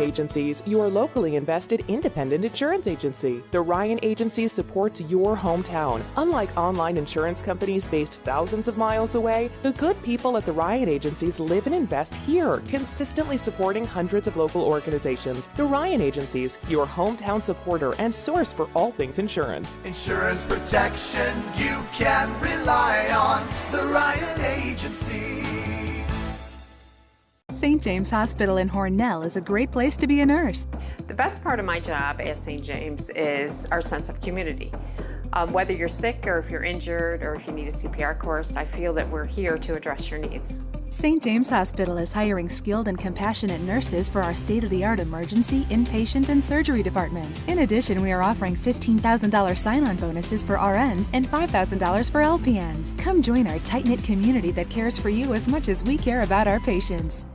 Agencies, your locally invested independent insurance agency. The Ryan Agency supports your hometown. Unlike online insurance companies based thousands of miles away, the good people at the Ryan Agencies live and invest here, consistently supporting hundreds of local organizations. The Ryan Agencies, your hometown supporter and source for all things insurance. Insurance protection you can rely on. The Ryan Agency. St. James Hospital in Hornell is a great place to be a nurse. The best part of my job at St. James is our sense of community. Whether you're sick or if you're injured or if you need a CPR course, I feel that we're here to address your needs. St. James Hospital is hiring skilled and compassionate nurses for our state-of-the-art emergency, inpatient, and surgery departments. In addition, we are offering $15,000 sign-on bonuses for RNs and $5,000 for LPNs. Come join our tight-knit community that cares for you as much as we care about our patients.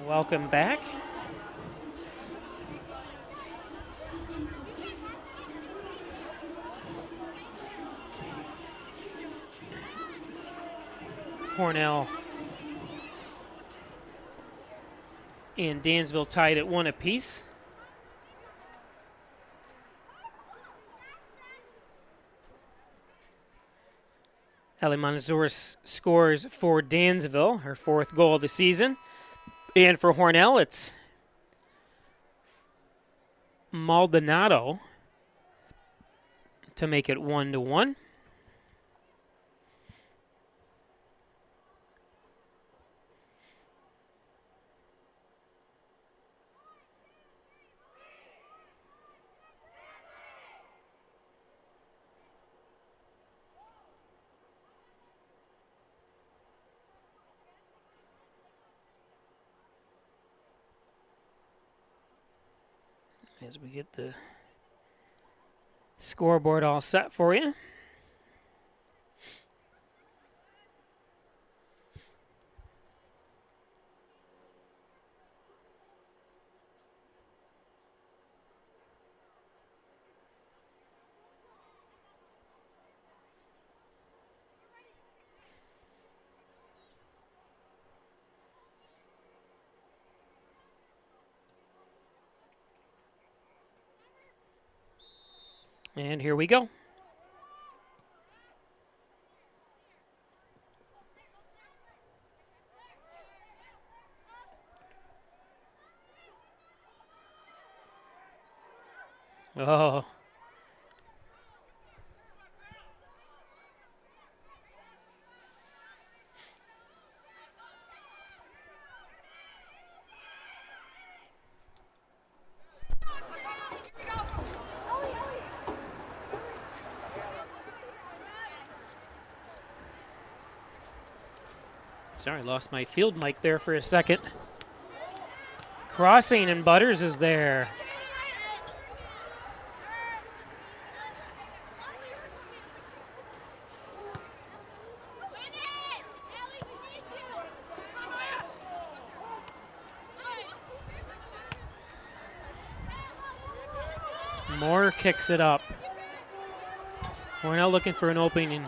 Welcome back. Hornell And Dansville tied at 1 apiece. Ellie Montezuris scores for Dansville, her 4th goal of the season. And for Hornell, it's Maldonado to make it 1-1. As we get the scoreboard all set for you. And here we go. Oh. Sorry, lost my field mic there for a second. Crossing, and Butters is there. Moore kicks it up. We're now looking for an opening.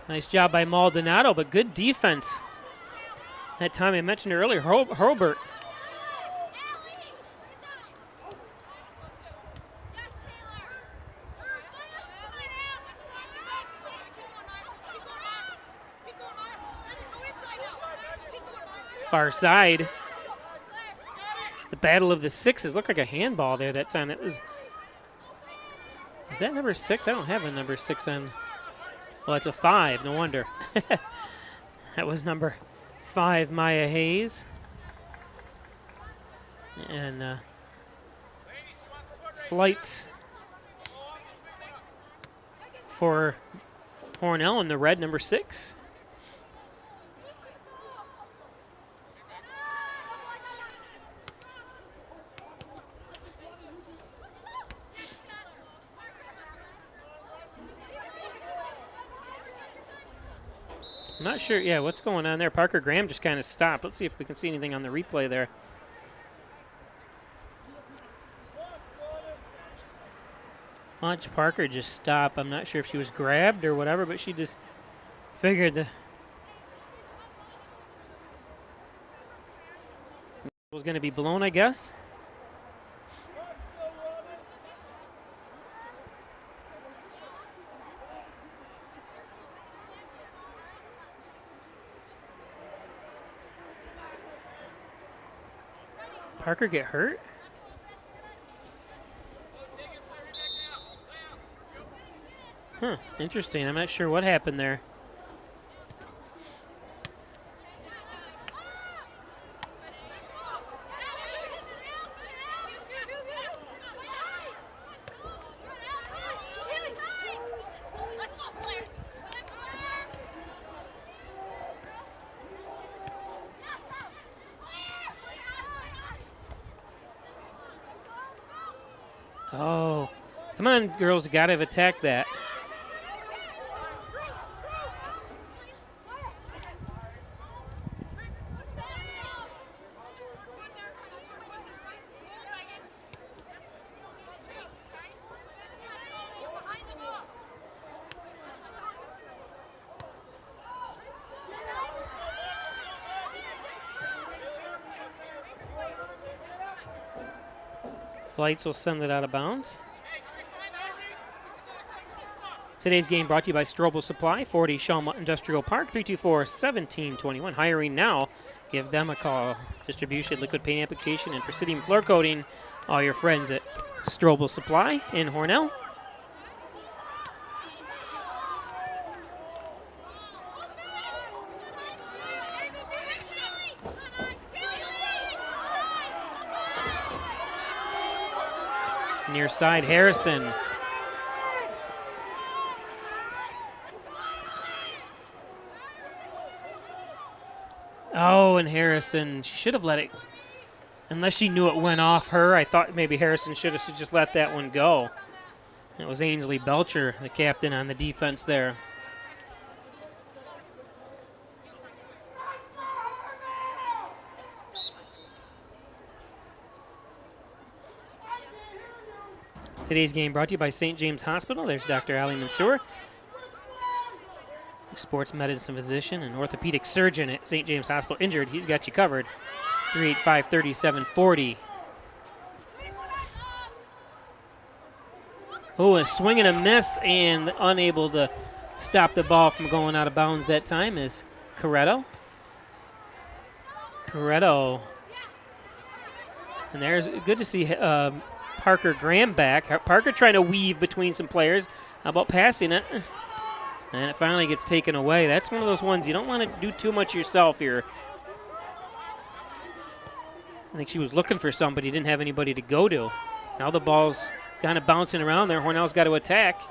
Nice job by Maldonado, but good defense. That time I mentioned earlier, Hurlbert. Far side. The battle of the sixes. Looked like a handball there that time. That was. Is that number 6? I don't have a number 6 on. Well, it's a 5. No wonder. That was number 5, Maya Hayes. And flights for Hornell in the red, number 6. I'm not sure, yeah, what's going on there. Parker Graham just kind of stopped. Let's see if we can see anything on the replay there. Watch Parker just stop. I'm not sure if she was grabbed or whatever, but she just figured the was going to be blown, I guess. Parker get hurt? Huh, interesting. I'm not sure what happened there. Oh, come on, girls, gotta have attacked that. Flights will send it out of bounds. Today's game brought to you by Strobel Supply, 40 Shawmut Industrial Park, 324-1721. Hiring now. Give them a call. Distribution, liquid paint application, and Presidium floor coating. All your friends at Strobel Supply in Hornell. Near side, Harrison. Oh, and Harrison, she should have let it, unless she knew it went off her. I thought maybe Harrison should have just let that one go. It was Ainsley Belcher, the captain, on the defense there. Today's game brought to you by St. James Hospital. There's Dr. Ali Mansour, sports medicine physician and orthopedic surgeon at St. James Hospital. Injured, he's got you covered. 385-37-40. Oh, a swing and a miss, and unable to stop the ball from going out of bounds that time is Coretto. And there's good to see Parker Graham back. Parker trying to weave between some players. How about passing it? And it finally gets taken away. That's one of those ones you don't want to do too much yourself here. I think she was looking for somebody, didn't have anybody to go to. Now the ball's kind of bouncing around there. Hornell's got to attack.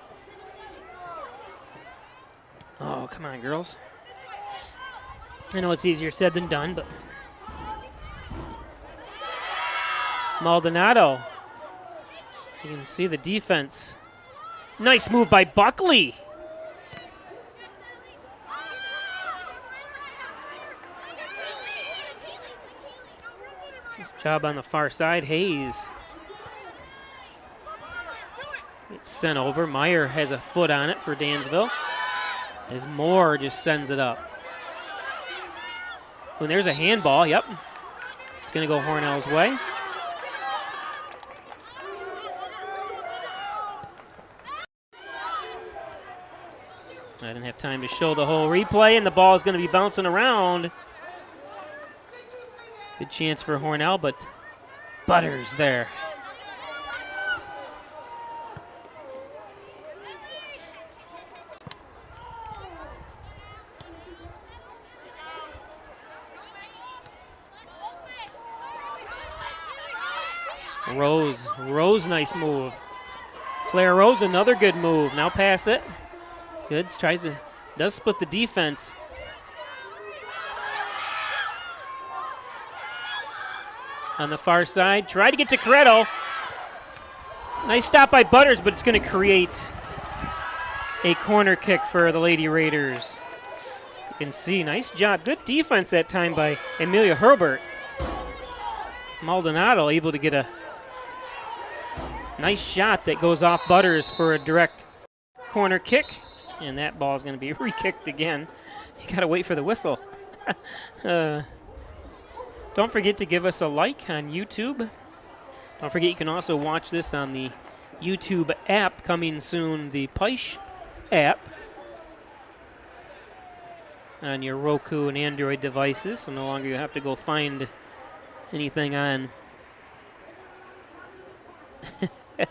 Oh, come on, girls. I know it's easier said than done, but Maldonado. You can see the defense. Nice move by Buckley. Nice job on the far side. Hayes. It's sent over. Meyer has a foot on it for Dansville. As Moore just sends it up. When there's a handball, yep. It's going to go Hornell's way. I didn't have time to show the whole replay, and the ball is going to be bouncing around. Good chance for Hornell, but Butters there. Rose, nice move. Claire Rose, another good move. Now pass it. Goods does split the defense. On the far side, try to get to Coretto. Nice stop by Butters, but it's going to create a corner kick for the Lady Raiders. You can see, nice job. Good defense that time by Amelia Herbert. Maldonado able to get a nice shot that goes off Butters for a direct corner kick. And that ball is going to be re-kicked again. You got to wait for the whistle. Don't forget to give us a like on YouTube. Don't forget you can also watch this on the YouTube app coming soon, the Peisch app on your Roku and Android devices. So no longer you have to go find anything on.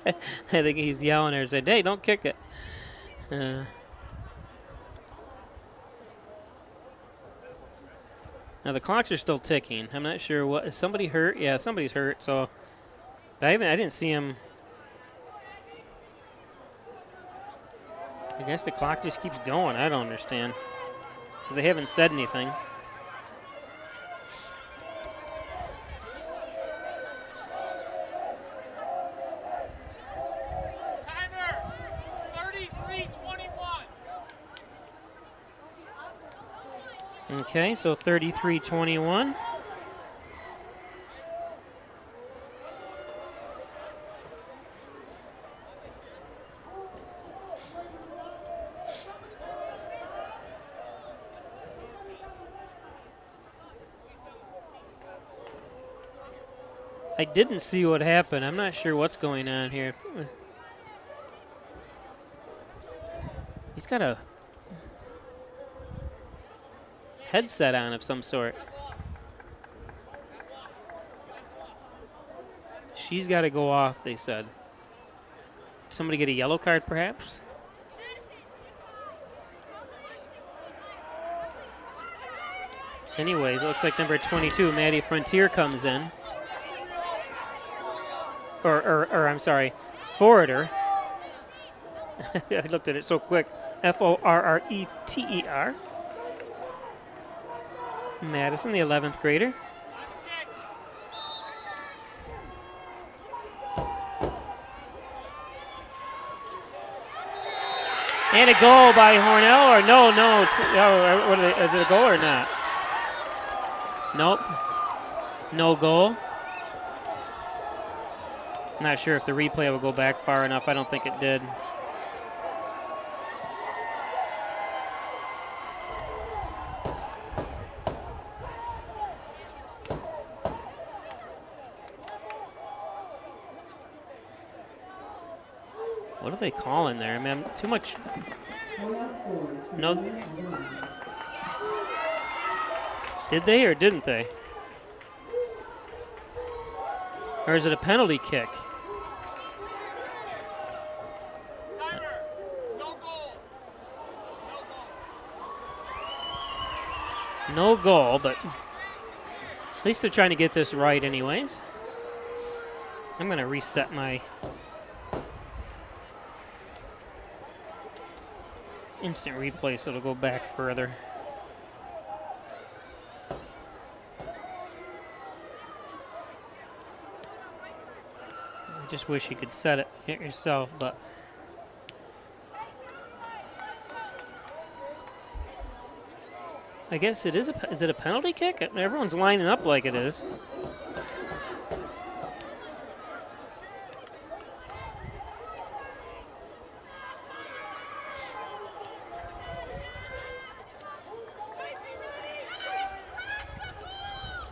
I think he's yelling there, said, hey, don't kick it. Now the clocks are still ticking. I'm not sure what. Is somebody hurt? Yeah, somebody's hurt. So I didn't see him. I guess the clock just keeps going. I don't understand because they haven't said anything. Timer, 33-21. Okay, so 33-21. I didn't see what happened. I'm not sure what's going on here. He's got a headset on of some sort. She's got to go off, they said. Somebody get a yellow card, perhaps? Anyways, it looks like number 22, Maddie Frontier, comes in. Or I'm sorry, Forreter. I looked at it so quick. Forreter. Madison, the 11th grader. And a goal by Hornell, or no, is it a goal or not? Nope, no goal. Not sure if the replay will go back far enough. I don't think it did. What are they calling there? I mean, too much. No. Did they or didn't they? Or is it a penalty kick? No goal, but at least they're trying to get this right anyways. I'm going to reset my instant replay so it'll go back further. I just wish you could set it yourself, but I guess it is. Is it a penalty kick? Everyone's lining up like it is.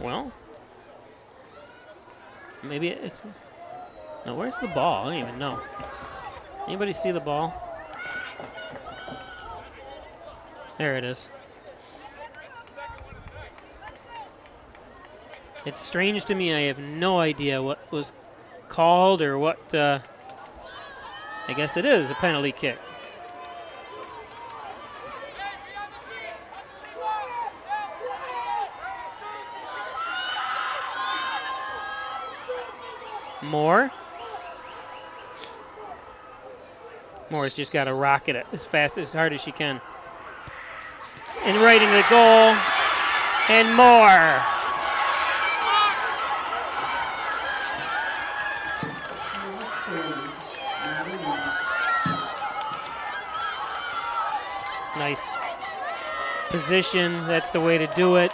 Well, maybe it's. No, where's the ball? I don't even know. Anybody see the ball? There it is. It's strange to me. I have no idea what was called or what. I guess it is a penalty kick. Moore's just got to rocket it as fast, as hard as she can. And right into the goal. And Moore. Nice position. That's the way to do it.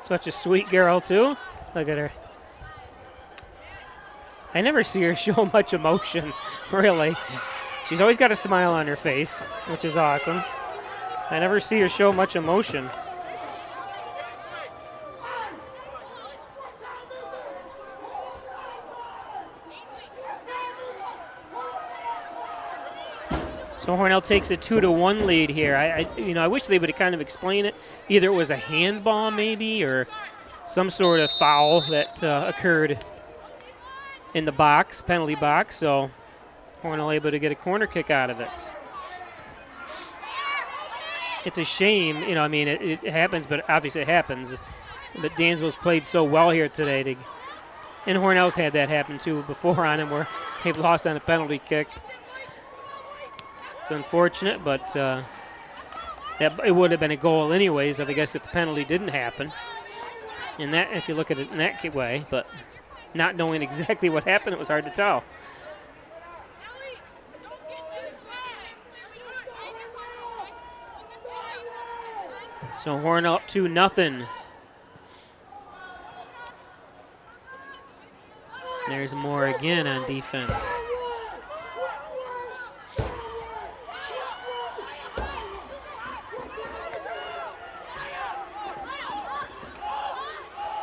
Such a sweet girl, too. Look at her. I never see her show much emotion, really. She's always got a smile on her face, which is awesome. I never see her show much emotion. So Hornell takes a 2-1 lead here. I wish they would have kind of explained it. Either it was a handball maybe or some sort of foul that occurred in the box, penalty box. So Hornell able to get a corner kick out of it. It's a shame, it happens, but obviously it happens. But Dansville's played so well here today. And Hornell's had that happen too before on him where they've lost on a penalty kick. It's unfortunate, but it would have been a goal anyways, I guess, if the penalty didn't happen. And that, if you look at it in that way, but not knowing exactly what happened, it was hard to tell. So Hornell up 2-0. There's Moore again on defense.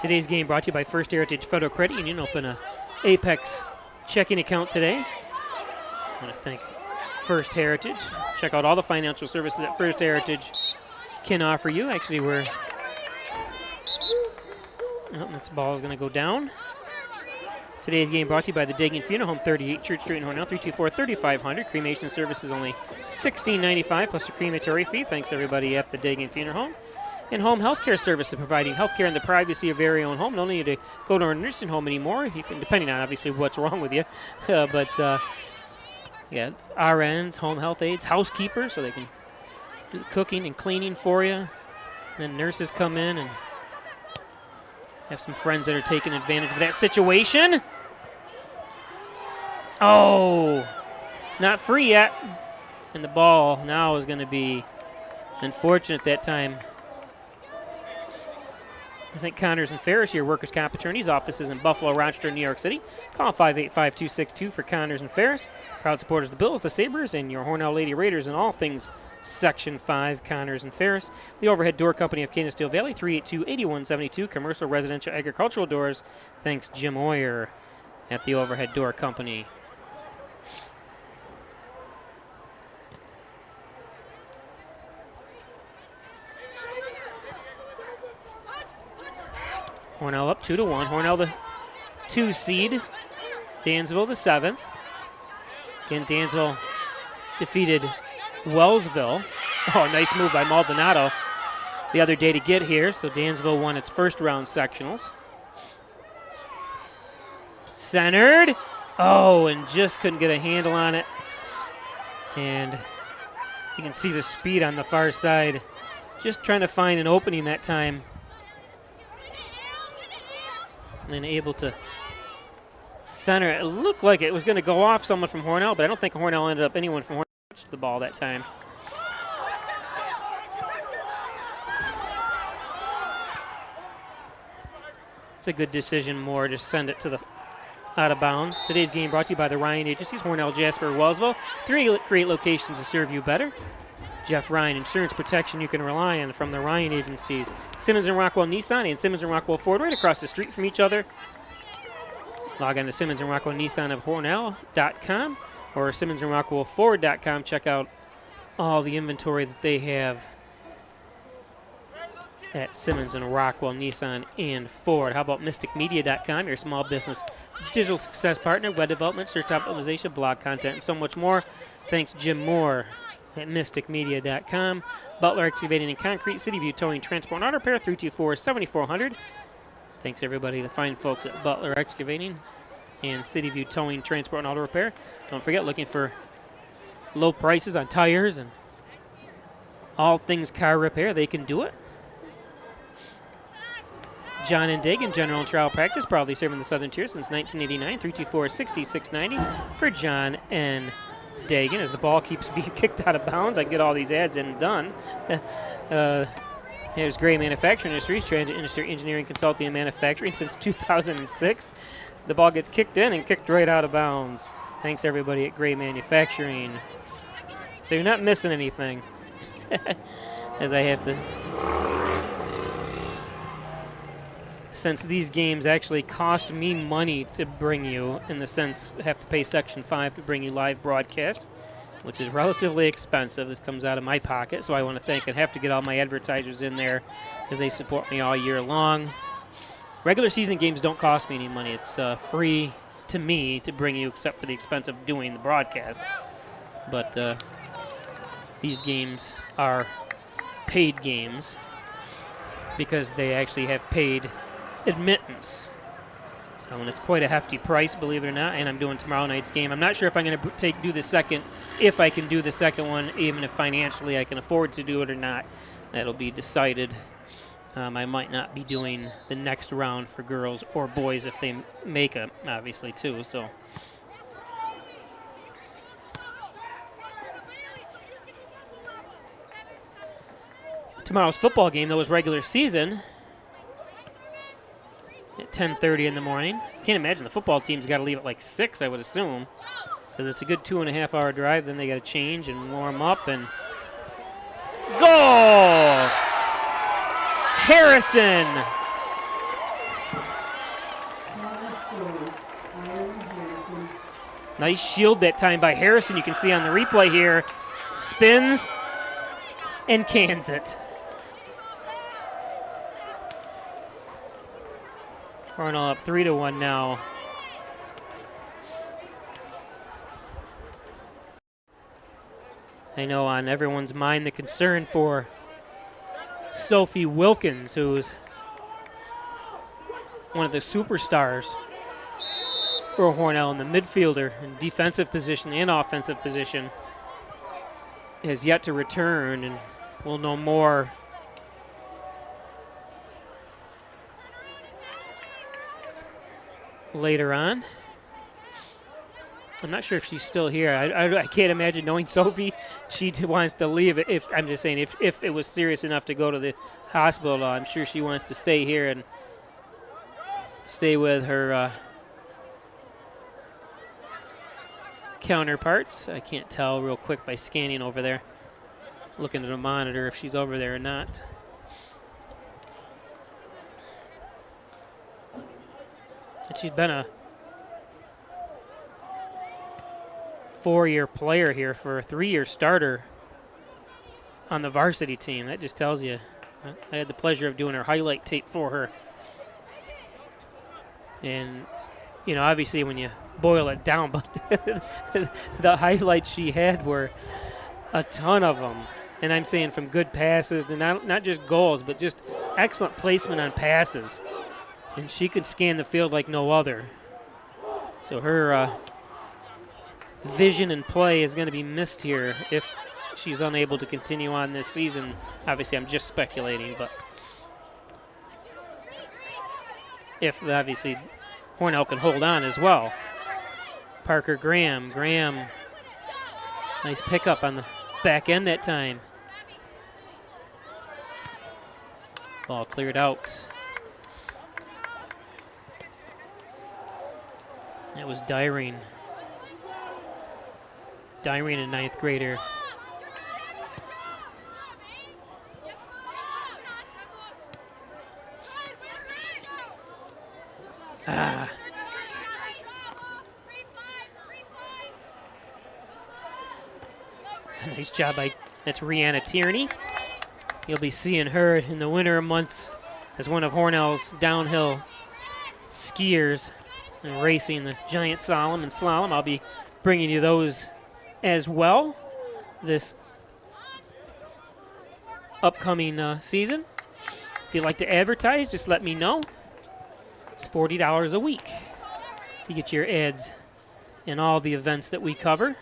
Today's game brought to you by First Heritage Federal Credit Union. Open a Apex checking account today. I want to thank First Heritage. Check out all the financial services that First Heritage can offer you. Actually, this ball is going to go down. Today's game brought to you by the Dagan Funeral Home, 38 Church Street in Hornell, 324-3500. Cremation service is only $16.95 plus a crematory fee. Thanks everybody at the Dagan Funeral Home. And home health care services, providing health care in the privacy of your very own home. No need to go to a nursing home anymore. You can, depending on obviously what's wrong with you. Yeah, RNs, home health aides, housekeepers, so they can do cooking and cleaning for you. And then nurses come in and have some friends that are taking advantage of that situation. Oh, it's not free yet. And the ball now is going to be unfortunate that time. I think Connors and Ferris, your workers' comp attorneys, offices in Buffalo, Rochester, New York City. Call 585-262 for Connors and Ferris. Proud supporters of the Bills, the Sabres, and your Hornell Lady Raiders, and all things Section 5, Connors and Ferris. The Overhead Door Company of Canisteel Valley, 382-8172, commercial, residential, agricultural doors. Thanks, Jim Oyer at the Overhead Door Company. Hornell up 2-1. Hornell the 2 seed. Dansville the 7th. Again, Dansville defeated Wellsville. Oh, nice move by Maldonado the other day to get here. So Dansville won its first round sectionals. Centered. Oh, and just couldn't get a handle on it. And you can see the speed on the far side. Just trying to find an opening that time. And then able to center. It looked like it was going to go off someone from Hornell, but I don't think Hornell ended up anyone from Hornell touched the ball that time. It's a good decision, Moore, to send it to the out of bounds. Today's game brought to you by the Ryan Agencies, Hornell, Jasper, Wellsville. 3 great locations to serve you better. Jeff Ryan, insurance protection you can rely on from the Ryan Agencies. Simmons and Rockwell Nissan and Simmons and Rockwell Ford, right across the street from each other. Log on to Simmons and Rockwell Nissan of Hornell.com or Simmons and Rockwell Ford.com. Check out all the inventory that they have at Simmons and Rockwell Nissan and Ford. How about MysticMedia.com, your small business digital success partner, web development, search optimization, blog content, and so much more. Thanks, Jim Moore at mysticmedia.com. Butler Excavating and Concrete, City View Towing, Transport, and Auto Repair, 324-7400. Thanks, everybody, the fine folks at Butler Excavating and City View Towing, Transport, and Auto Repair. Don't forget, looking for low prices on tires and all things car repair, they can do it. John and Dagan, General and Trial Practice, proudly serving the Southern Tier since 1989, 324-6690 for John and Dagan. As the ball keeps being kicked out of bounds, I can get all these ads in and done. Here's Gray Manufacturing Industries, transit industry engineering, consulting, and manufacturing since 2006. The ball gets kicked in and kicked right out of bounds. Thanks, everybody at Gray Manufacturing. So you're not missing anything. As I have to... Since these games actually cost me money to bring you, in the sense I have to pay Section 5 to bring you live broadcasts, which is relatively expensive. This comes out of my pocket, so I want to thank and have to get all my advertisers in there because they support me all year long. Regular season games don't cost me any money. It's free to me to bring you, except for the expense of doing the broadcast. But these games are paid games because they actually have paid admittance. So, and it's quite a hefty price, believe it or not, and I'm doing tomorrow night's game. I'm not sure if I'm going to do the second, if I can do the second one, even if financially I can afford to do it or not. That'll be decided. I might not be doing the next round for girls or boys if they make it, obviously, too. So, tomorrow's football game, though, is regular season at 10:30 in the morning. Can't imagine the football team's got to leave at like 6, I would assume, because it's a good 2.5-hour drive. Then they got to change and warm up and goal. Harrison Nice shield that time by Harrison. You can see on the replay here. Spins and cans it. Hornell up 3-1 now. I know on everyone's mind the concern for Sophie Wilkins, who's one of the superstars for Hornell in the midfielder in defensive position and offensive position, has yet to return, and we'll know more later on. I'm not sure if she's still here. I can't imagine, knowing Sophie, she wants to leave. If I'm just saying, if it was serious enough to go to the hospital, I'm sure she wants to stay here and stay with her counterparts. I can't tell real quick by scanning over there, looking at a monitor, if she's over there or not. And she's been a 4-year player here for a 3-year starter on the varsity team. That just tells you. I had the pleasure of doing her highlight tape for her. And, you know, obviously when you boil it down, but the highlights she had were a ton of them. And I'm saying from good passes to not just goals, but just excellent placement on passes. And she could scan the field like no other. So her vision and play is going to be missed here if she's unable to continue on this season. Obviously, I'm just speculating, but if obviously Hornell can hold on as well. Parker Graham. Nice pickup on the back end that time. Ball cleared out. That was Dyrene. Dyrene, a 9th grader. Nice job by, that's Rihanna Tierney. You'll be seeing her in the winter months as one of Hornell's downhill skiers and racing the giant slalom and slalom. I'll be bringing you those as well this upcoming season. If you'd like to advertise, just let me know. It's $40 a week to get your ads in all the events that we cover.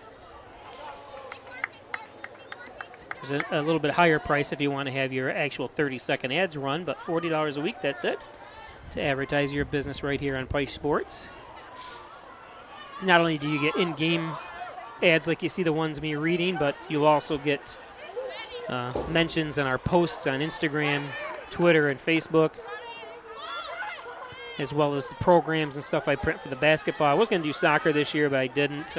There's a little bit higher price if you want to have your actual 30-second ads run, but $40 a week, that's it, to advertise your business right here on Price Sports. Not only do you get in-game ads like you see the ones me reading, but you'll also get mentions in our posts on Instagram, Twitter, and Facebook, as well as the programs and stuff I print for the basketball. I was going to do soccer this year, but I didn't.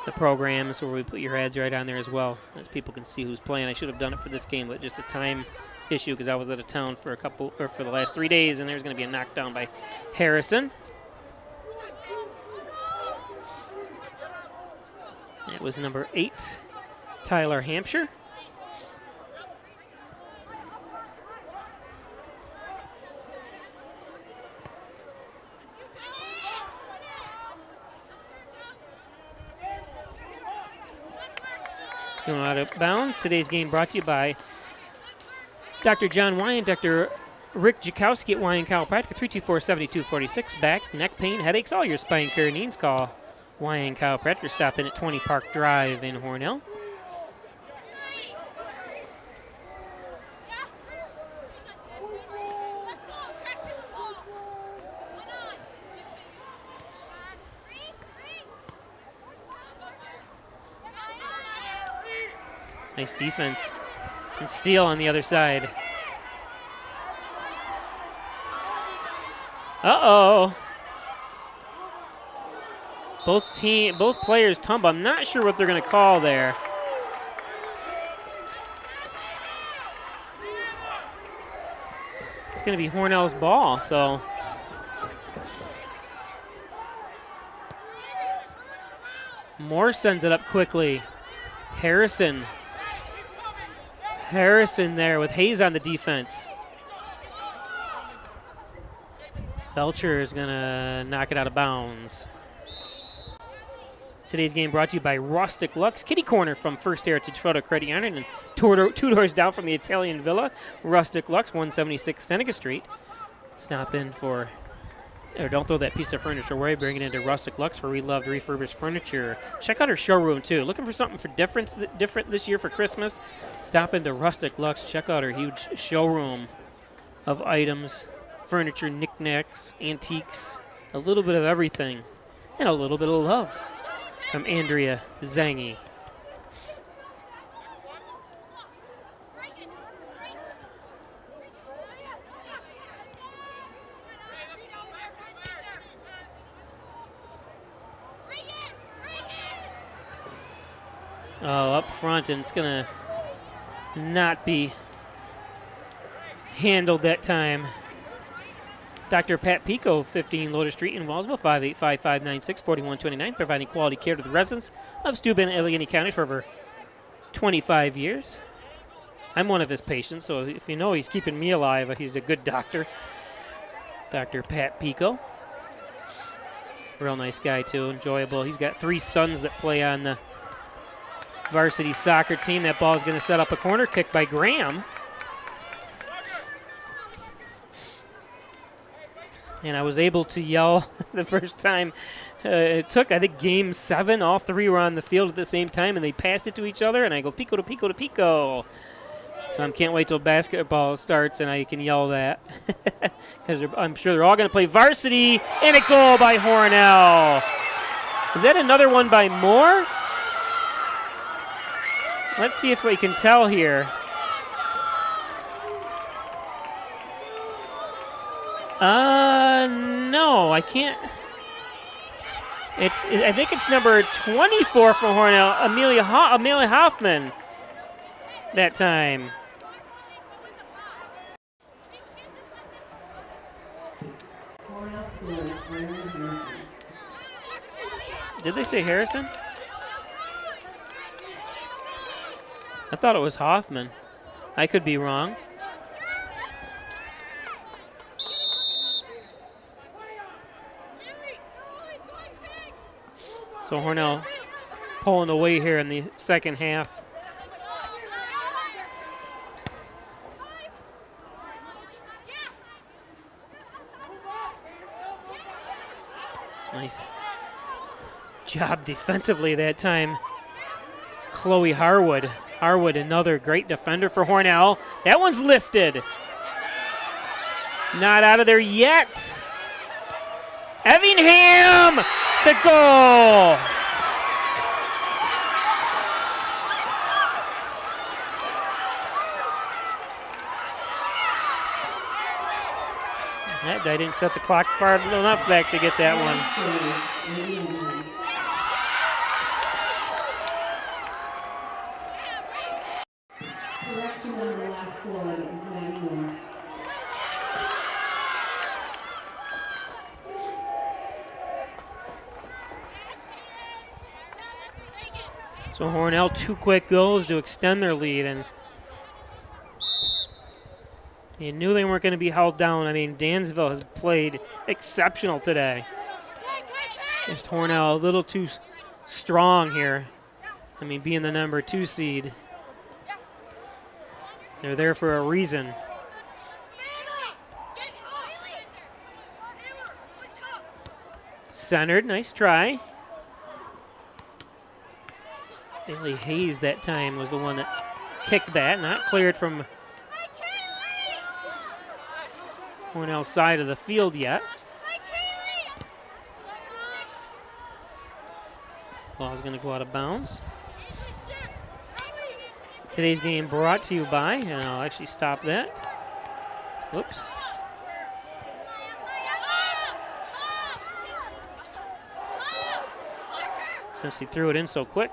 The programs where we put your ads right on there as well, as people can see who's playing. I should have done it for this game, but just a time issue because I was out of town for for the last 3 days, and there's going to be a knockdown by Harrison. It was number 8, Tyler Hampshire. It's going out of bounds. Today's game brought to you by Dr. John Wyan, Dr. Rick Jakowski at Wyan Chiropractic, 324-7246. Back, neck pain, headaches, all your spine care needs. Call Wyan Chiropractic. Stop in at 20 Park Drive in Hornell. Nice defense. And steal on the other side. Uh-oh. Both players tumble. I'm not sure what they're going to call there. It's going to be Hornell's ball, so Moore sends it up quickly. Harrison there with Hayes on the defense. Belcher is going to knock it out of bounds. Today's game brought to you by Rustic Lux, kitty corner from First Heritage Photo Credit Union and two doors down from the Italian Villa. Rustic Lux, 176 Seneca Street. Stop in for, or don't throw that piece of furniture away. Bring it into Rustic Lux for reloved refurbished furniture. Check out our showroom too. Looking for something for different this year for Christmas? Stop into Rustic Lux. Check out our huge showroom of items, furniture, knickknacks, antiques, a little bit of everything, and a little bit of love. From Andrea Zangi. Oh, up front, and it's going to not be handled that time. Dr. Pat Pico, 15 Lotus Street in Wellsville, 585-596-4129, providing quality care to the residents of Steuben and Allegheny County for over 25 years. I'm one of his patients, so if you know he's keeping me alive, he's a good doctor. Dr. Pat Pico. Real nice guy, too, enjoyable. He's got 3 sons that play on the varsity soccer team. That ball is going to set up a corner kick by Graham. And I was able to yell the first time. It took, I think, game 7. All 3 were on the field at the same time, and they passed it to each other, and I go, Pico to Pico to Pico. So I can't wait till basketball starts and I can yell that. Because I'm sure they're all going to play varsity, and a goal by Hornell. Is that another one by Moore? Let's see if we can tell here. No, I can't. I think it's number 24 for Hornell, Amelia Hoffman, that time. Did they say Harrison? I thought it was Hoffman. I could be wrong. So Hornell pulling away here in the second half. Nice job defensively that time. Chloe Harwood. Harwood, another great defender for Hornell. That one's lifted. Not out of there yet. Evingham! The goal! That guy didn't set the clock far enough back to get that one. Correction on the last score, it was 91. So Hornell, 2 quick goals to extend their lead, and you knew they weren't going to be held down. I mean, Dansville has played exceptional today. Just Hornell a little too strong here. I mean, being the number 2 seed. They're there for a reason. Centered, nice try. Bailey Hayes that time was the one that kicked that, not cleared from Hornell's side of the field yet. Ball's going to go out of bounds. Today's game brought to you by, and I'll actually stop that. Whoops. Since he threw it in so quick.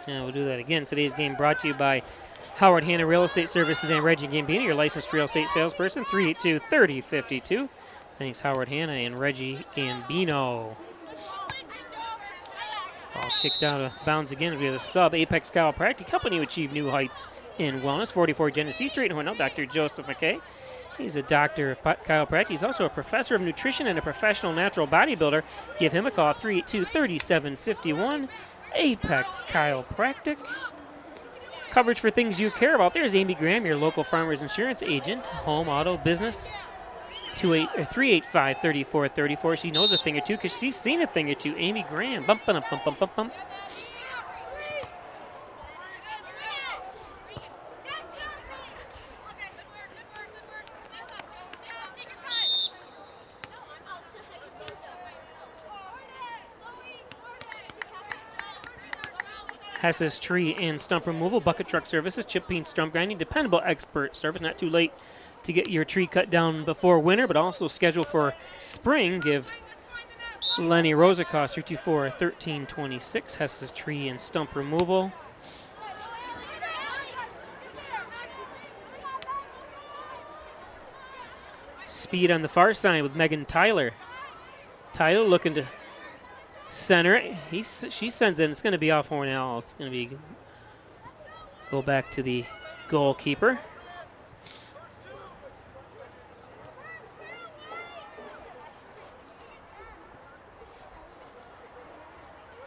Yeah, we'll do that again. Today's game brought to you by Howard Hanna Real Estate Services and Reggie Gambino, your licensed real estate salesperson, 382-3052. Thanks, Howard Hanna and Reggie Gambino. Ball's kicked out of bounds again via the sub. Apex Chiropractic, helping you achieve new heights in wellness. 44 Genesee Street in Hornell, Dr. Joseph McKay. He's a doctor of chiropractic. He's also a professor of nutrition and a professional natural bodybuilder. Give him a call, 382-3751. Apex Chiropractic. Coverage for things you care about. There's Amy Graham, your local farmer's insurance agent. Home, auto, business. 385-3434. She knows a thing or two because she's seen a thing or two. Amy Graham. Bump, bump, bump, bump, bump, bump. Hess's Tree and Stump Removal, Bucket Truck Services, Chip Peen Stump Grinding, dependable expert service. Not too late to get your tree cut down before winter, but also scheduled for spring. Give Lenny Rose a call, 324-1326, Hess's Tree and Stump Removal. Speed on the far side with Megan Tyler. Tyler looking to center it. She sends it. It's going to be off Hornell. It's going to be go back to the goalkeeper.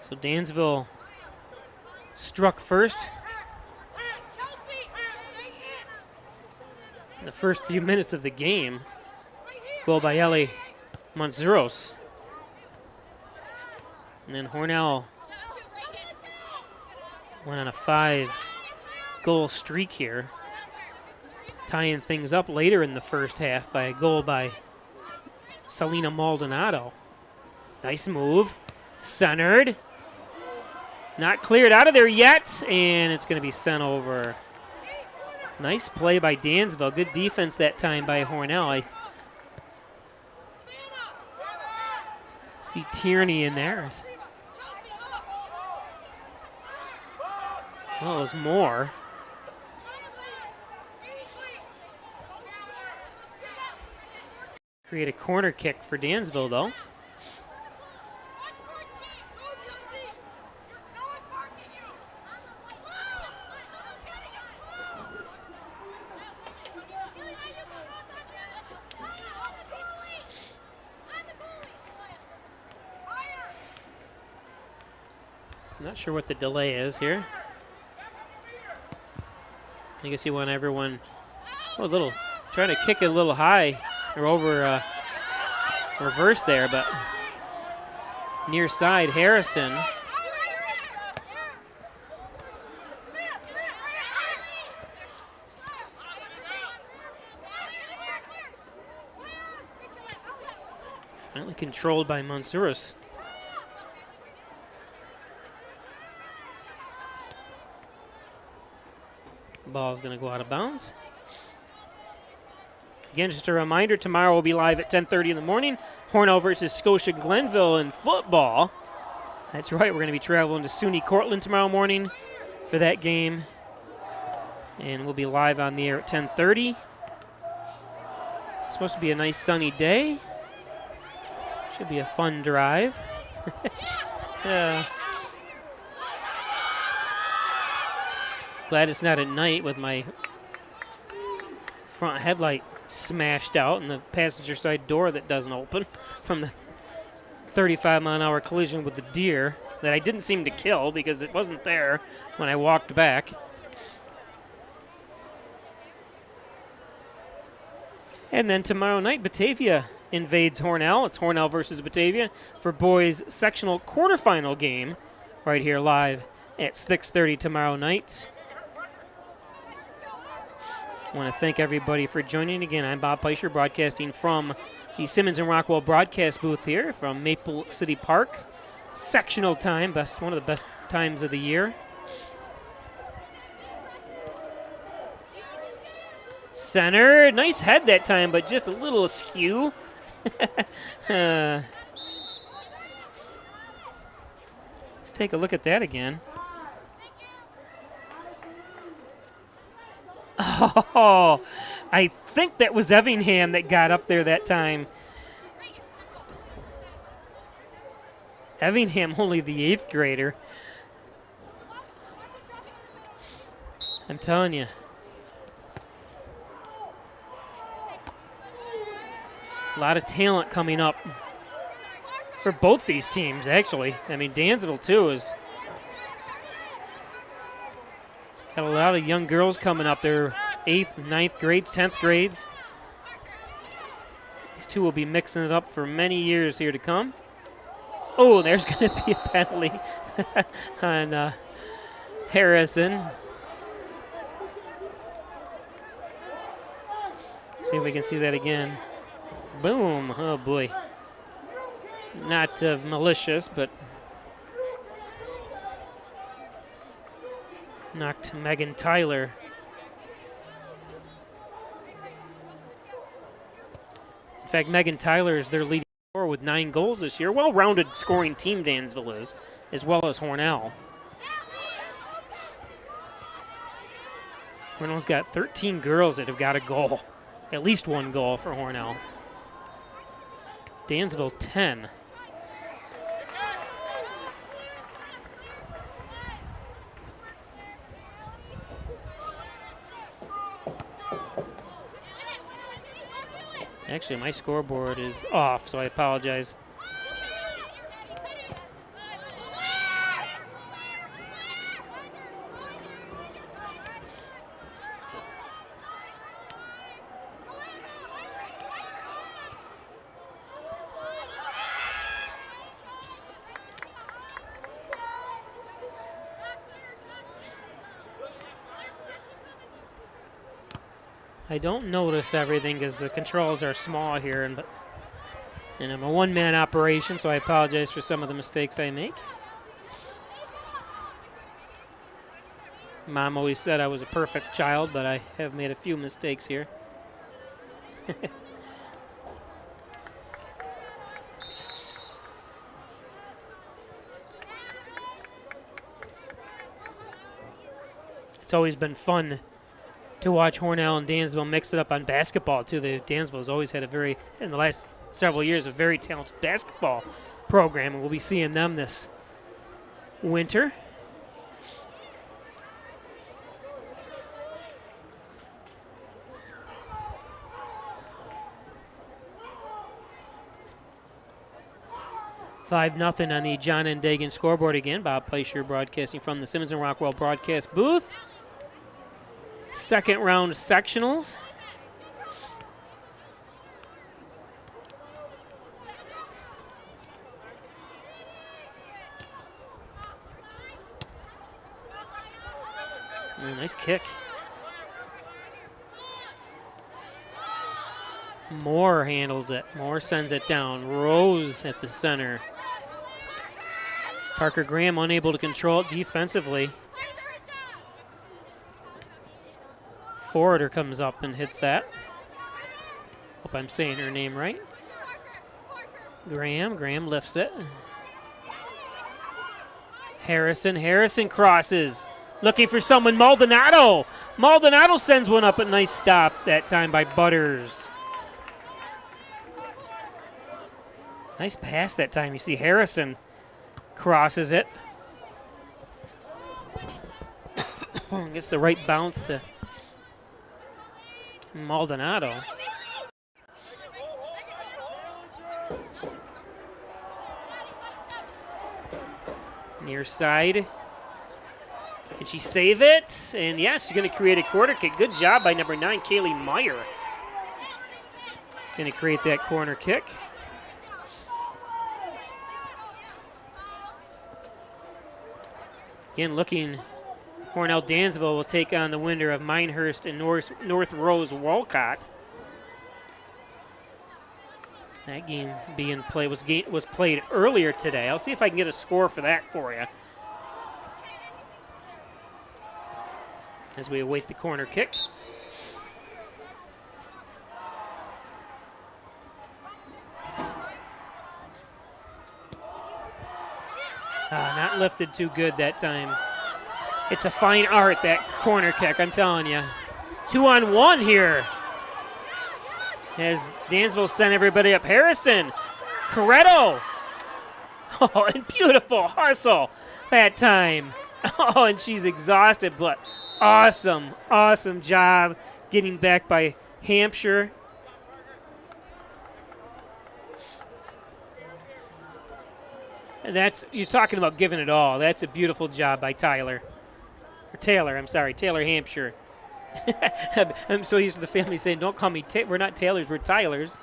So Dansville struck first in the first few minutes of the game. Goal by Ellie Montzuros. And then Hornell went on a 5-goal streak here, tying things up later in the first half by a goal by Selena Maldonado. Nice move. Centered. Not cleared out of there yet, and it's going to be sent over. Nice play by Dansville. Good defense that time by Hornell. I see Tierney in there. Well, it was more. Create a corner kick for Dansville, though. Not sure what the delay is here. I guess you want everyone trying to kick it a little high or over reverse there, but near side Harrison. Finally controlled by Montzuros. Ball's going to go out of bounds. Again, just a reminder, tomorrow we'll be live at 10:30 in the morning. Hornell versus Scotia Glenville in football. That's right, we're going to be traveling to SUNY Cortland tomorrow morning for that game. And we'll be live on the air at 10:30. It's supposed to be a nice sunny day. Should be a fun drive. Glad it's not at night with my front headlight smashed out and the passenger side door that doesn't open from the 35-mile-an-hour collision with the deer that I didn't seem to kill because it wasn't there when I walked back. And then tomorrow night, Batavia invades Hornell. It's Hornell versus Batavia for boys' sectional quarterfinal game right here live at 6:30 tomorrow night. I want to thank everybody for joining. Again, I'm Bob Peischer, broadcasting from the Simmons and Rockwell broadcast booth here from Maple City Park. Sectional time, one of the best times of the year. Center, nice head that time, but just a little askew. Let's take a look at that again. Oh, I think that was Evingham that got up there that time. Evingham, only the 8th grader. I'm telling you. A lot of talent coming up for both these teams, actually. I mean, Dansville, too, is got a lot of young girls coming up there, 8th, 9th grades, 10th grades. These two will be mixing it up for many years here to come. Oh, there's going to be a penalty on Harrison. See if we can see that again. Boom. Oh, boy. Not malicious, but knocked Megan Tyler. In fact, Megan Tyler is their leading scorer with 9 goals this year. Well-rounded scoring team Dansville is, as well as Hornell. Hornell's got 13 girls that have got a goal. At least 1 goal for Hornell. Dansville 10. Actually, my scoreboard is off, so I apologize. I don't notice everything because the controls are small here, and I'm a one-man operation, so I apologize for some of the mistakes I make. Mom always said I was a perfect child, but I have made a few mistakes here. It's always been fun to watch Hornell and Dansville mix it up on basketball, too. Dansville's always had in the last several years, a very talented basketball program, and we'll be seeing them this winter. Five nothing on the John and Dagan scoreboard again. Bob Pleisher broadcasting from the Simmons and Rockwell broadcast booth. Second round sectionals. Oh, nice kick. Moore handles it. Moore sends it down. Rose at the center. Parker Graham unable to control it defensively. Forwarder comes up and hits that. Hope I'm saying her name right. Graham lifts it. Harrison crosses. Looking for someone, Maldonado. Maldonado sends one up, a nice stop that time by Butters. Nice pass that time. You see Harrison crosses it. Gets the right bounce to Maldonado. Near side. Can she save it? And yes, she's going to create a corner kick. Good job by number 9, Kaylee Meyer. It's going to create that corner kick. Again, looking, Hornell Dansville will take on the winner of Minehurst and North Rose Walcott. That game being played was played earlier today. I'll see if I can get a score for that for you as we await the corner kick. Not lifted too good that time. It's a fine art, that corner kick, I'm telling you. 2-on-1 here. As Dansville sent everybody up. Harrison, Coretto. Oh, and beautiful hustle that time. Oh, and she's exhausted, but awesome, awesome job getting back by Hampshire. And that's, you're talking about giving it all. That's a beautiful job by Taylor Hampshire. I'm so used to the family saying, don't call me, we're not Taylors, we're Tylers.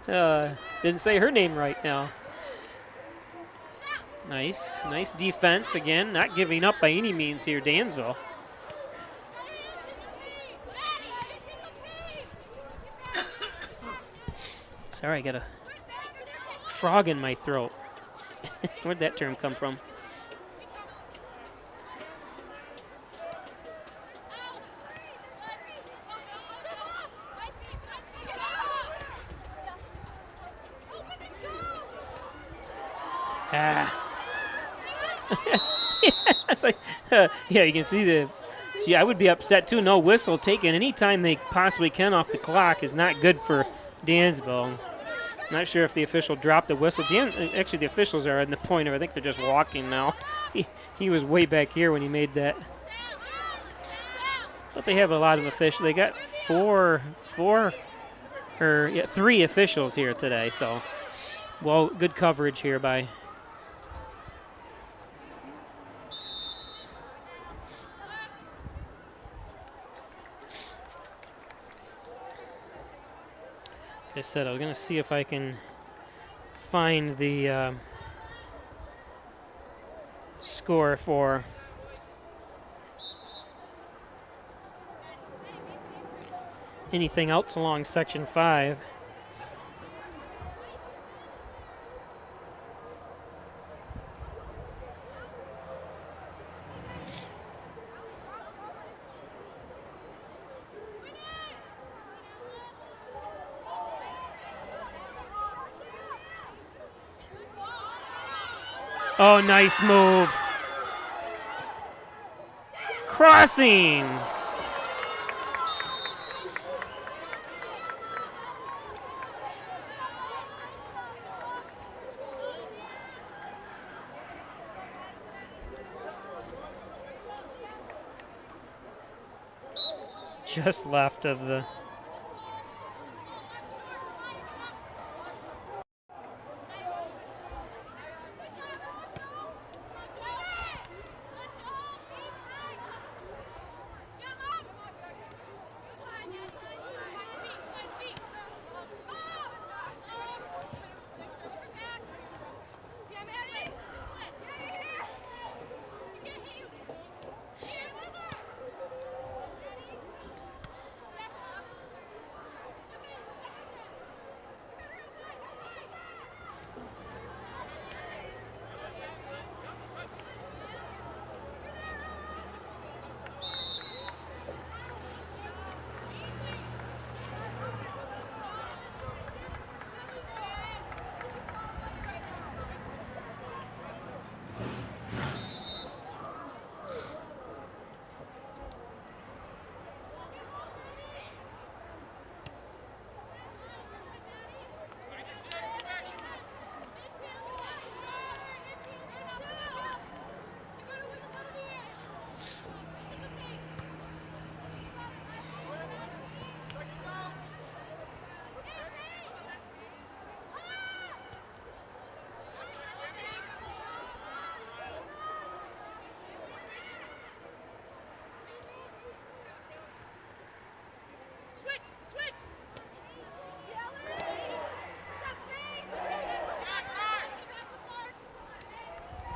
Didn't say her name right now. Nice defense again, not giving up by any means here, Dansville. Sorry, I got a frog in my throat. Where'd that term come from? It's like, yeah, you can see the. Gee, I would be upset too. No whistle taken any time they possibly can off the clock is not good for Dansville. Not sure if the official dropped the whistle. Actually, the officials are in the pointer. I think they're just walking now. He was way back here when he made that. But they have a lot of officials. They got three officials here today. So, well, good coverage here by. Like I said, I was going to see if I can find the score for anything else along Section 5. Oh, nice move. Crossing. Just left of the.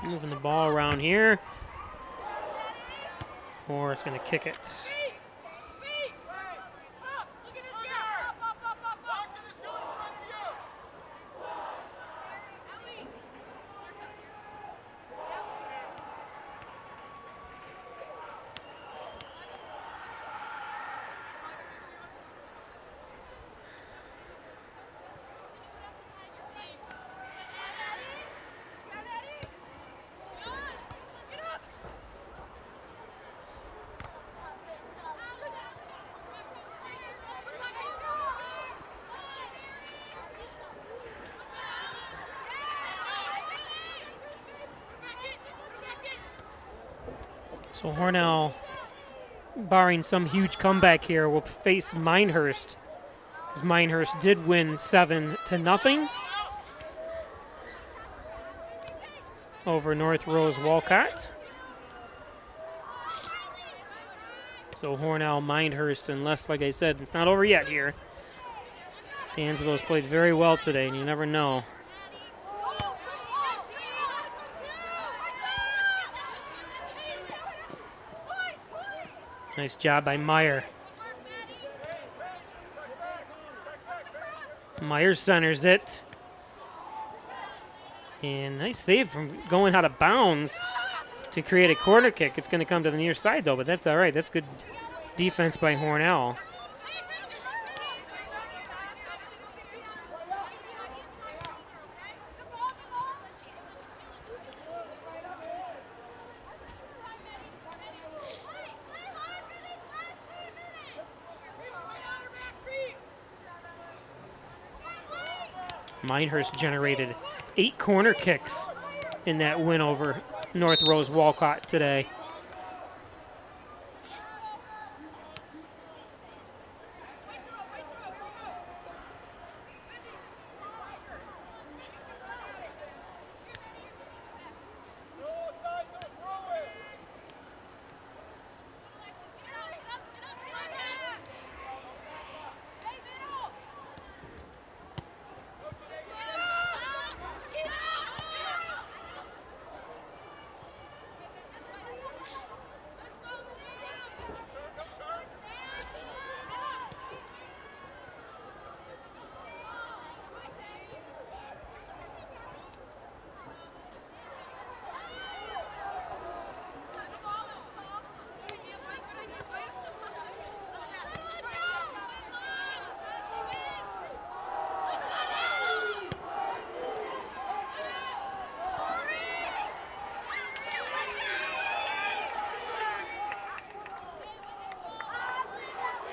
Moving the ball around here, or it's going to kick it. So Hornell, barring some huge comeback here, will face Minehurst, because Minehurst did win 7-0 over North Rose Walcott. So Hornell, Minehurst, unless, like I said, it's not over yet here. Dansville's played very well today, and you never know. Nice job by Meyer. Meyer centers it. And nice save from going out of bounds to create a corner kick. It's going to come to the near side, though, but that's all right. That's good defense by Hornell. Minehurst generated 8 corner kicks in that win over North Rose Walcott today.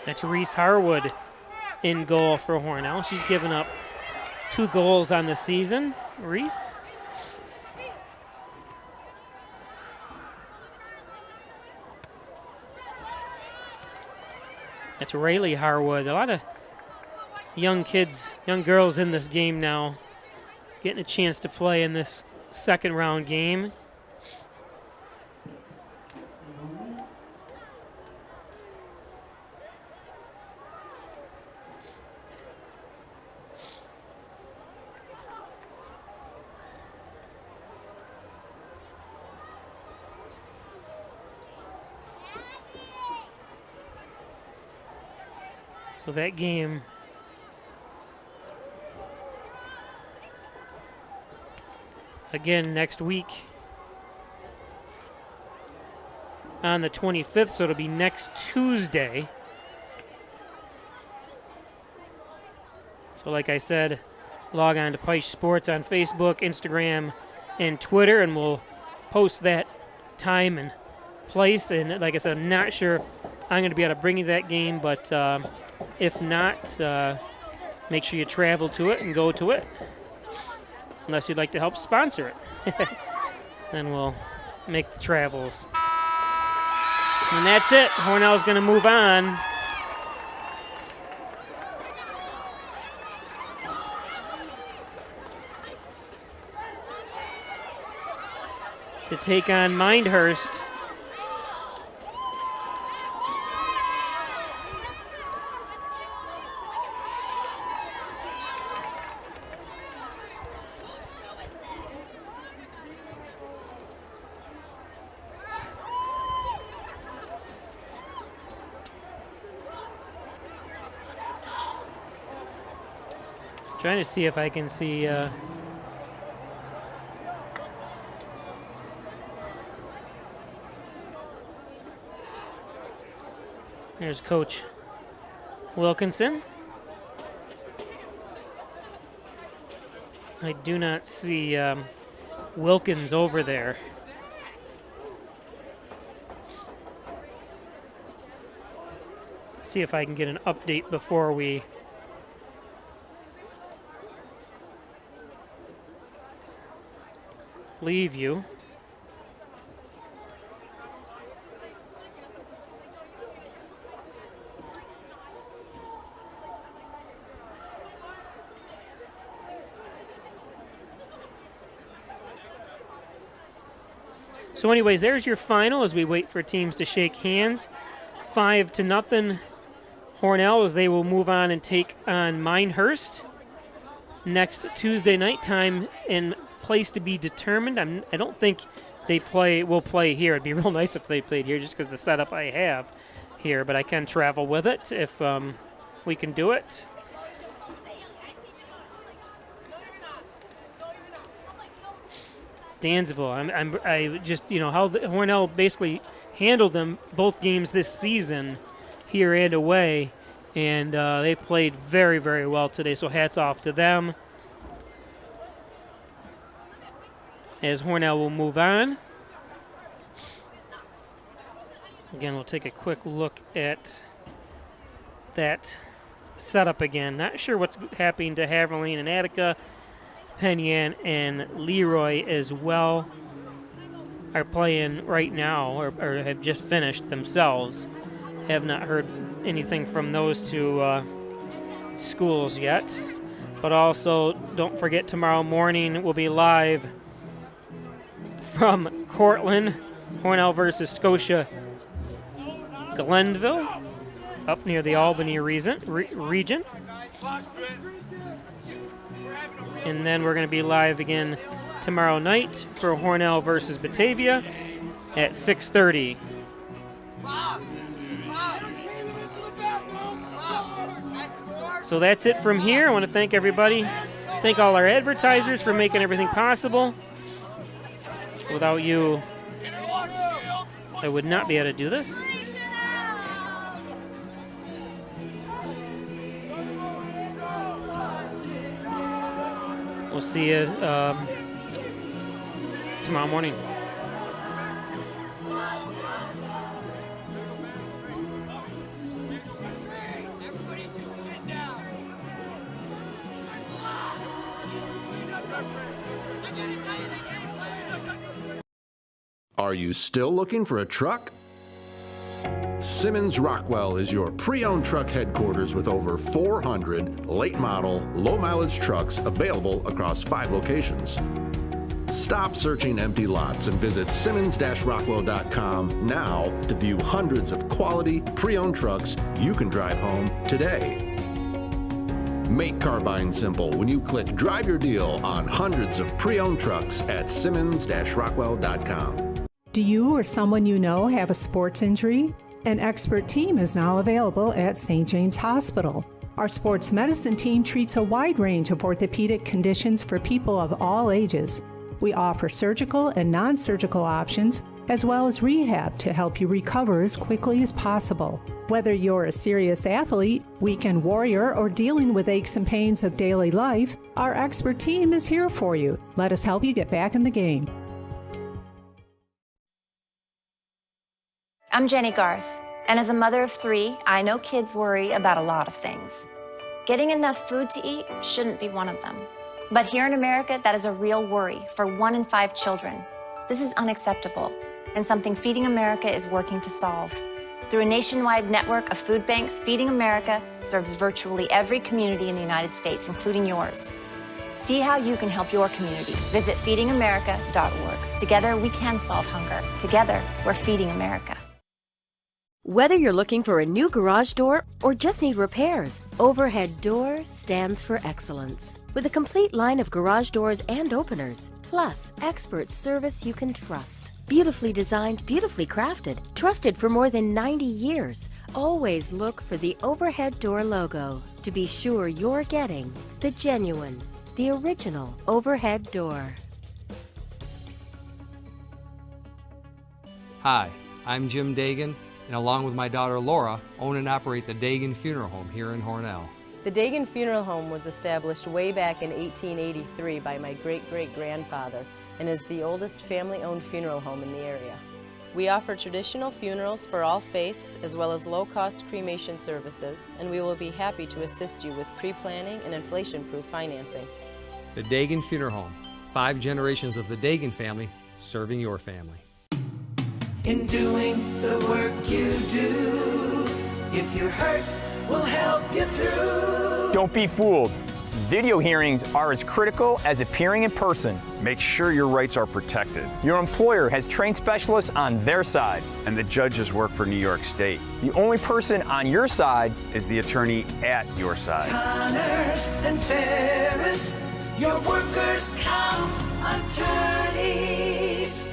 That's Reese Harwood in goal for Hornell. She's given up 2 goals on the season. Reese. That's Rayleigh Harwood. A lot of young kids, young girls in this game now, getting a chance to play in this second round game. So that game again next week on the 25th, so it'll be next Tuesday. So like I said, log on to Peisch Sports on Facebook, Instagram, and Twitter, and we'll post that time and place. And like I said, I'm not sure if I'm going to be able to bring you that game, but if not, make sure you travel to it and go to it, unless you'd like to help sponsor it. Then we'll make the travels. And that's it. Hornell's going to move on. To take on Minehurst. Trying to see if I can see there's Coach Wilkinson. I do not see Wilkins over there. See if I can get an update before we leave you. So anyways, there's your final as we wait for teams to shake hands. 5-0 Hornell as they will move on and take on Minehurst next Tuesday night. Time and place to be determined. I don't think will play here. It'd be real nice if they played here just because the setup I have here, but I can travel with it if we can do it. Dansville. I just, how Hornell basically handled them both games this season here and away, and they played very, very well today, so hats off to them. As Hornell will move on. Again, we'll take a quick look at that setup again. Not sure what's happening to Haverline and Attica. Penyan and Leroy as well are playing right now or have just finished themselves. Have not heard anything from those two schools yet. But also, don't forget, tomorrow morning we'll be live from Cortland, Hornell versus Scotia Glenville, up near the Albany region. And then we're going to be live again tomorrow night for Hornell versus Batavia at 6:30. So that's it from here. I want to thank everybody. Thank all our advertisers for making everything possible. Without you, I would not be able to do this. We'll see you tomorrow morning. Are you still looking for a truck? Simmons Rockwell is your pre-owned truck headquarters with over 400 late model, low mileage trucks available across 5 locations. Stop searching empty lots and visit simmons-rockwell.com now to view hundreds of quality pre-owned trucks you can drive home today. Make car buying simple when you click Drive Your Deal on hundreds of pre-owned trucks at simmons-rockwell.com. Do you or someone you know have a sports injury? An expert team is now available at St. James Hospital. Our sports medicine team treats a wide range of orthopedic conditions for people of all ages. We offer surgical and non-surgical options, as well as rehab to help you recover as quickly as possible. Whether you're a serious athlete, weekend warrior, or dealing with aches and pains of daily life, our expert team is here for you. Let us help you get back in the game. I'm Jenny Garth, and as a mother of 3, I know kids worry about a lot of things. Getting enough food to eat shouldn't be one of them. But here in America, that is a real worry for 1 in 5 children. This is unacceptable, and something Feeding America is working to solve. Through a nationwide network of food banks, Feeding America serves virtually every community in the United States, including yours. See how you can help your community. Visit feedingamerica.org. Together, we can solve hunger. Together, we're Feeding America. Whether you're looking for a new garage door or just need repairs, Overhead Door stands for excellence. With a complete line of garage doors and openers, plus expert service you can trust. Beautifully designed, beautifully crafted, trusted for more than 90 years. Always look for the Overhead Door logo to be sure you're getting the genuine, the original Overhead Door. Hi, I'm Jim Dagan, and along with my daughter Laura, own and operate the Dagan Funeral Home here in Hornell. The Dagan Funeral Home was established way back in 1883 by my great-great-grandfather and is the oldest family-owned funeral home in the area. We offer traditional funerals for all faiths as well as low-cost cremation services, and we will be happy to assist you with pre-planning and inflation-proof financing. The Dagan Funeral Home, 5 generations of the Dagan family serving your family. In doing the work you do, if you're hurt, we'll help you through. Don't be fooled. Video hearings are as critical as appearing in person. Make sure your rights are protected. Your employer has trained specialists on their side. And the judges work for New York State. The only person on your side is the attorney at your side. Connors and Ferris, your workers' comp attorneys.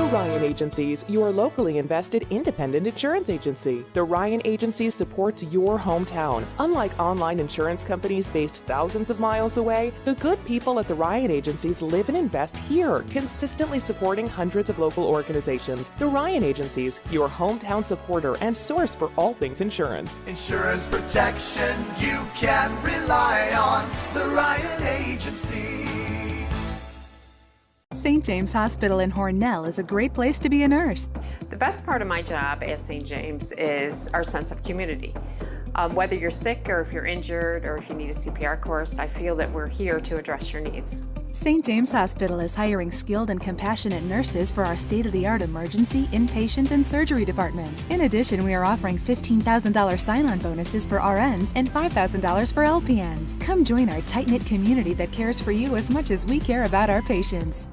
Ryan Agencies, your locally invested independent insurance agency. The Ryan Agency supports your hometown. Unlike online insurance companies based thousands of miles away, the good people at the Ryan Agencies live and invest here, consistently supporting hundreds of local organizations. The Ryan Agencies, your hometown supporter and source for all things insurance. Insurance protection you can rely on. The Ryan Agency. St. James Hospital in Hornell is a great place to be a nurse. The best part of my job at St. James is our sense of community. Whether you're sick or if you're injured or if you need a CPR course, I feel that we're here to address your needs. St. James Hospital is hiring skilled and compassionate nurses for our state-of-the-art emergency, inpatient, and surgery departments. In addition, we are offering $15,000 sign-on bonuses for RNs and $5,000 for LPNs. Come join our tight-knit community that cares for you as much as we care about our patients.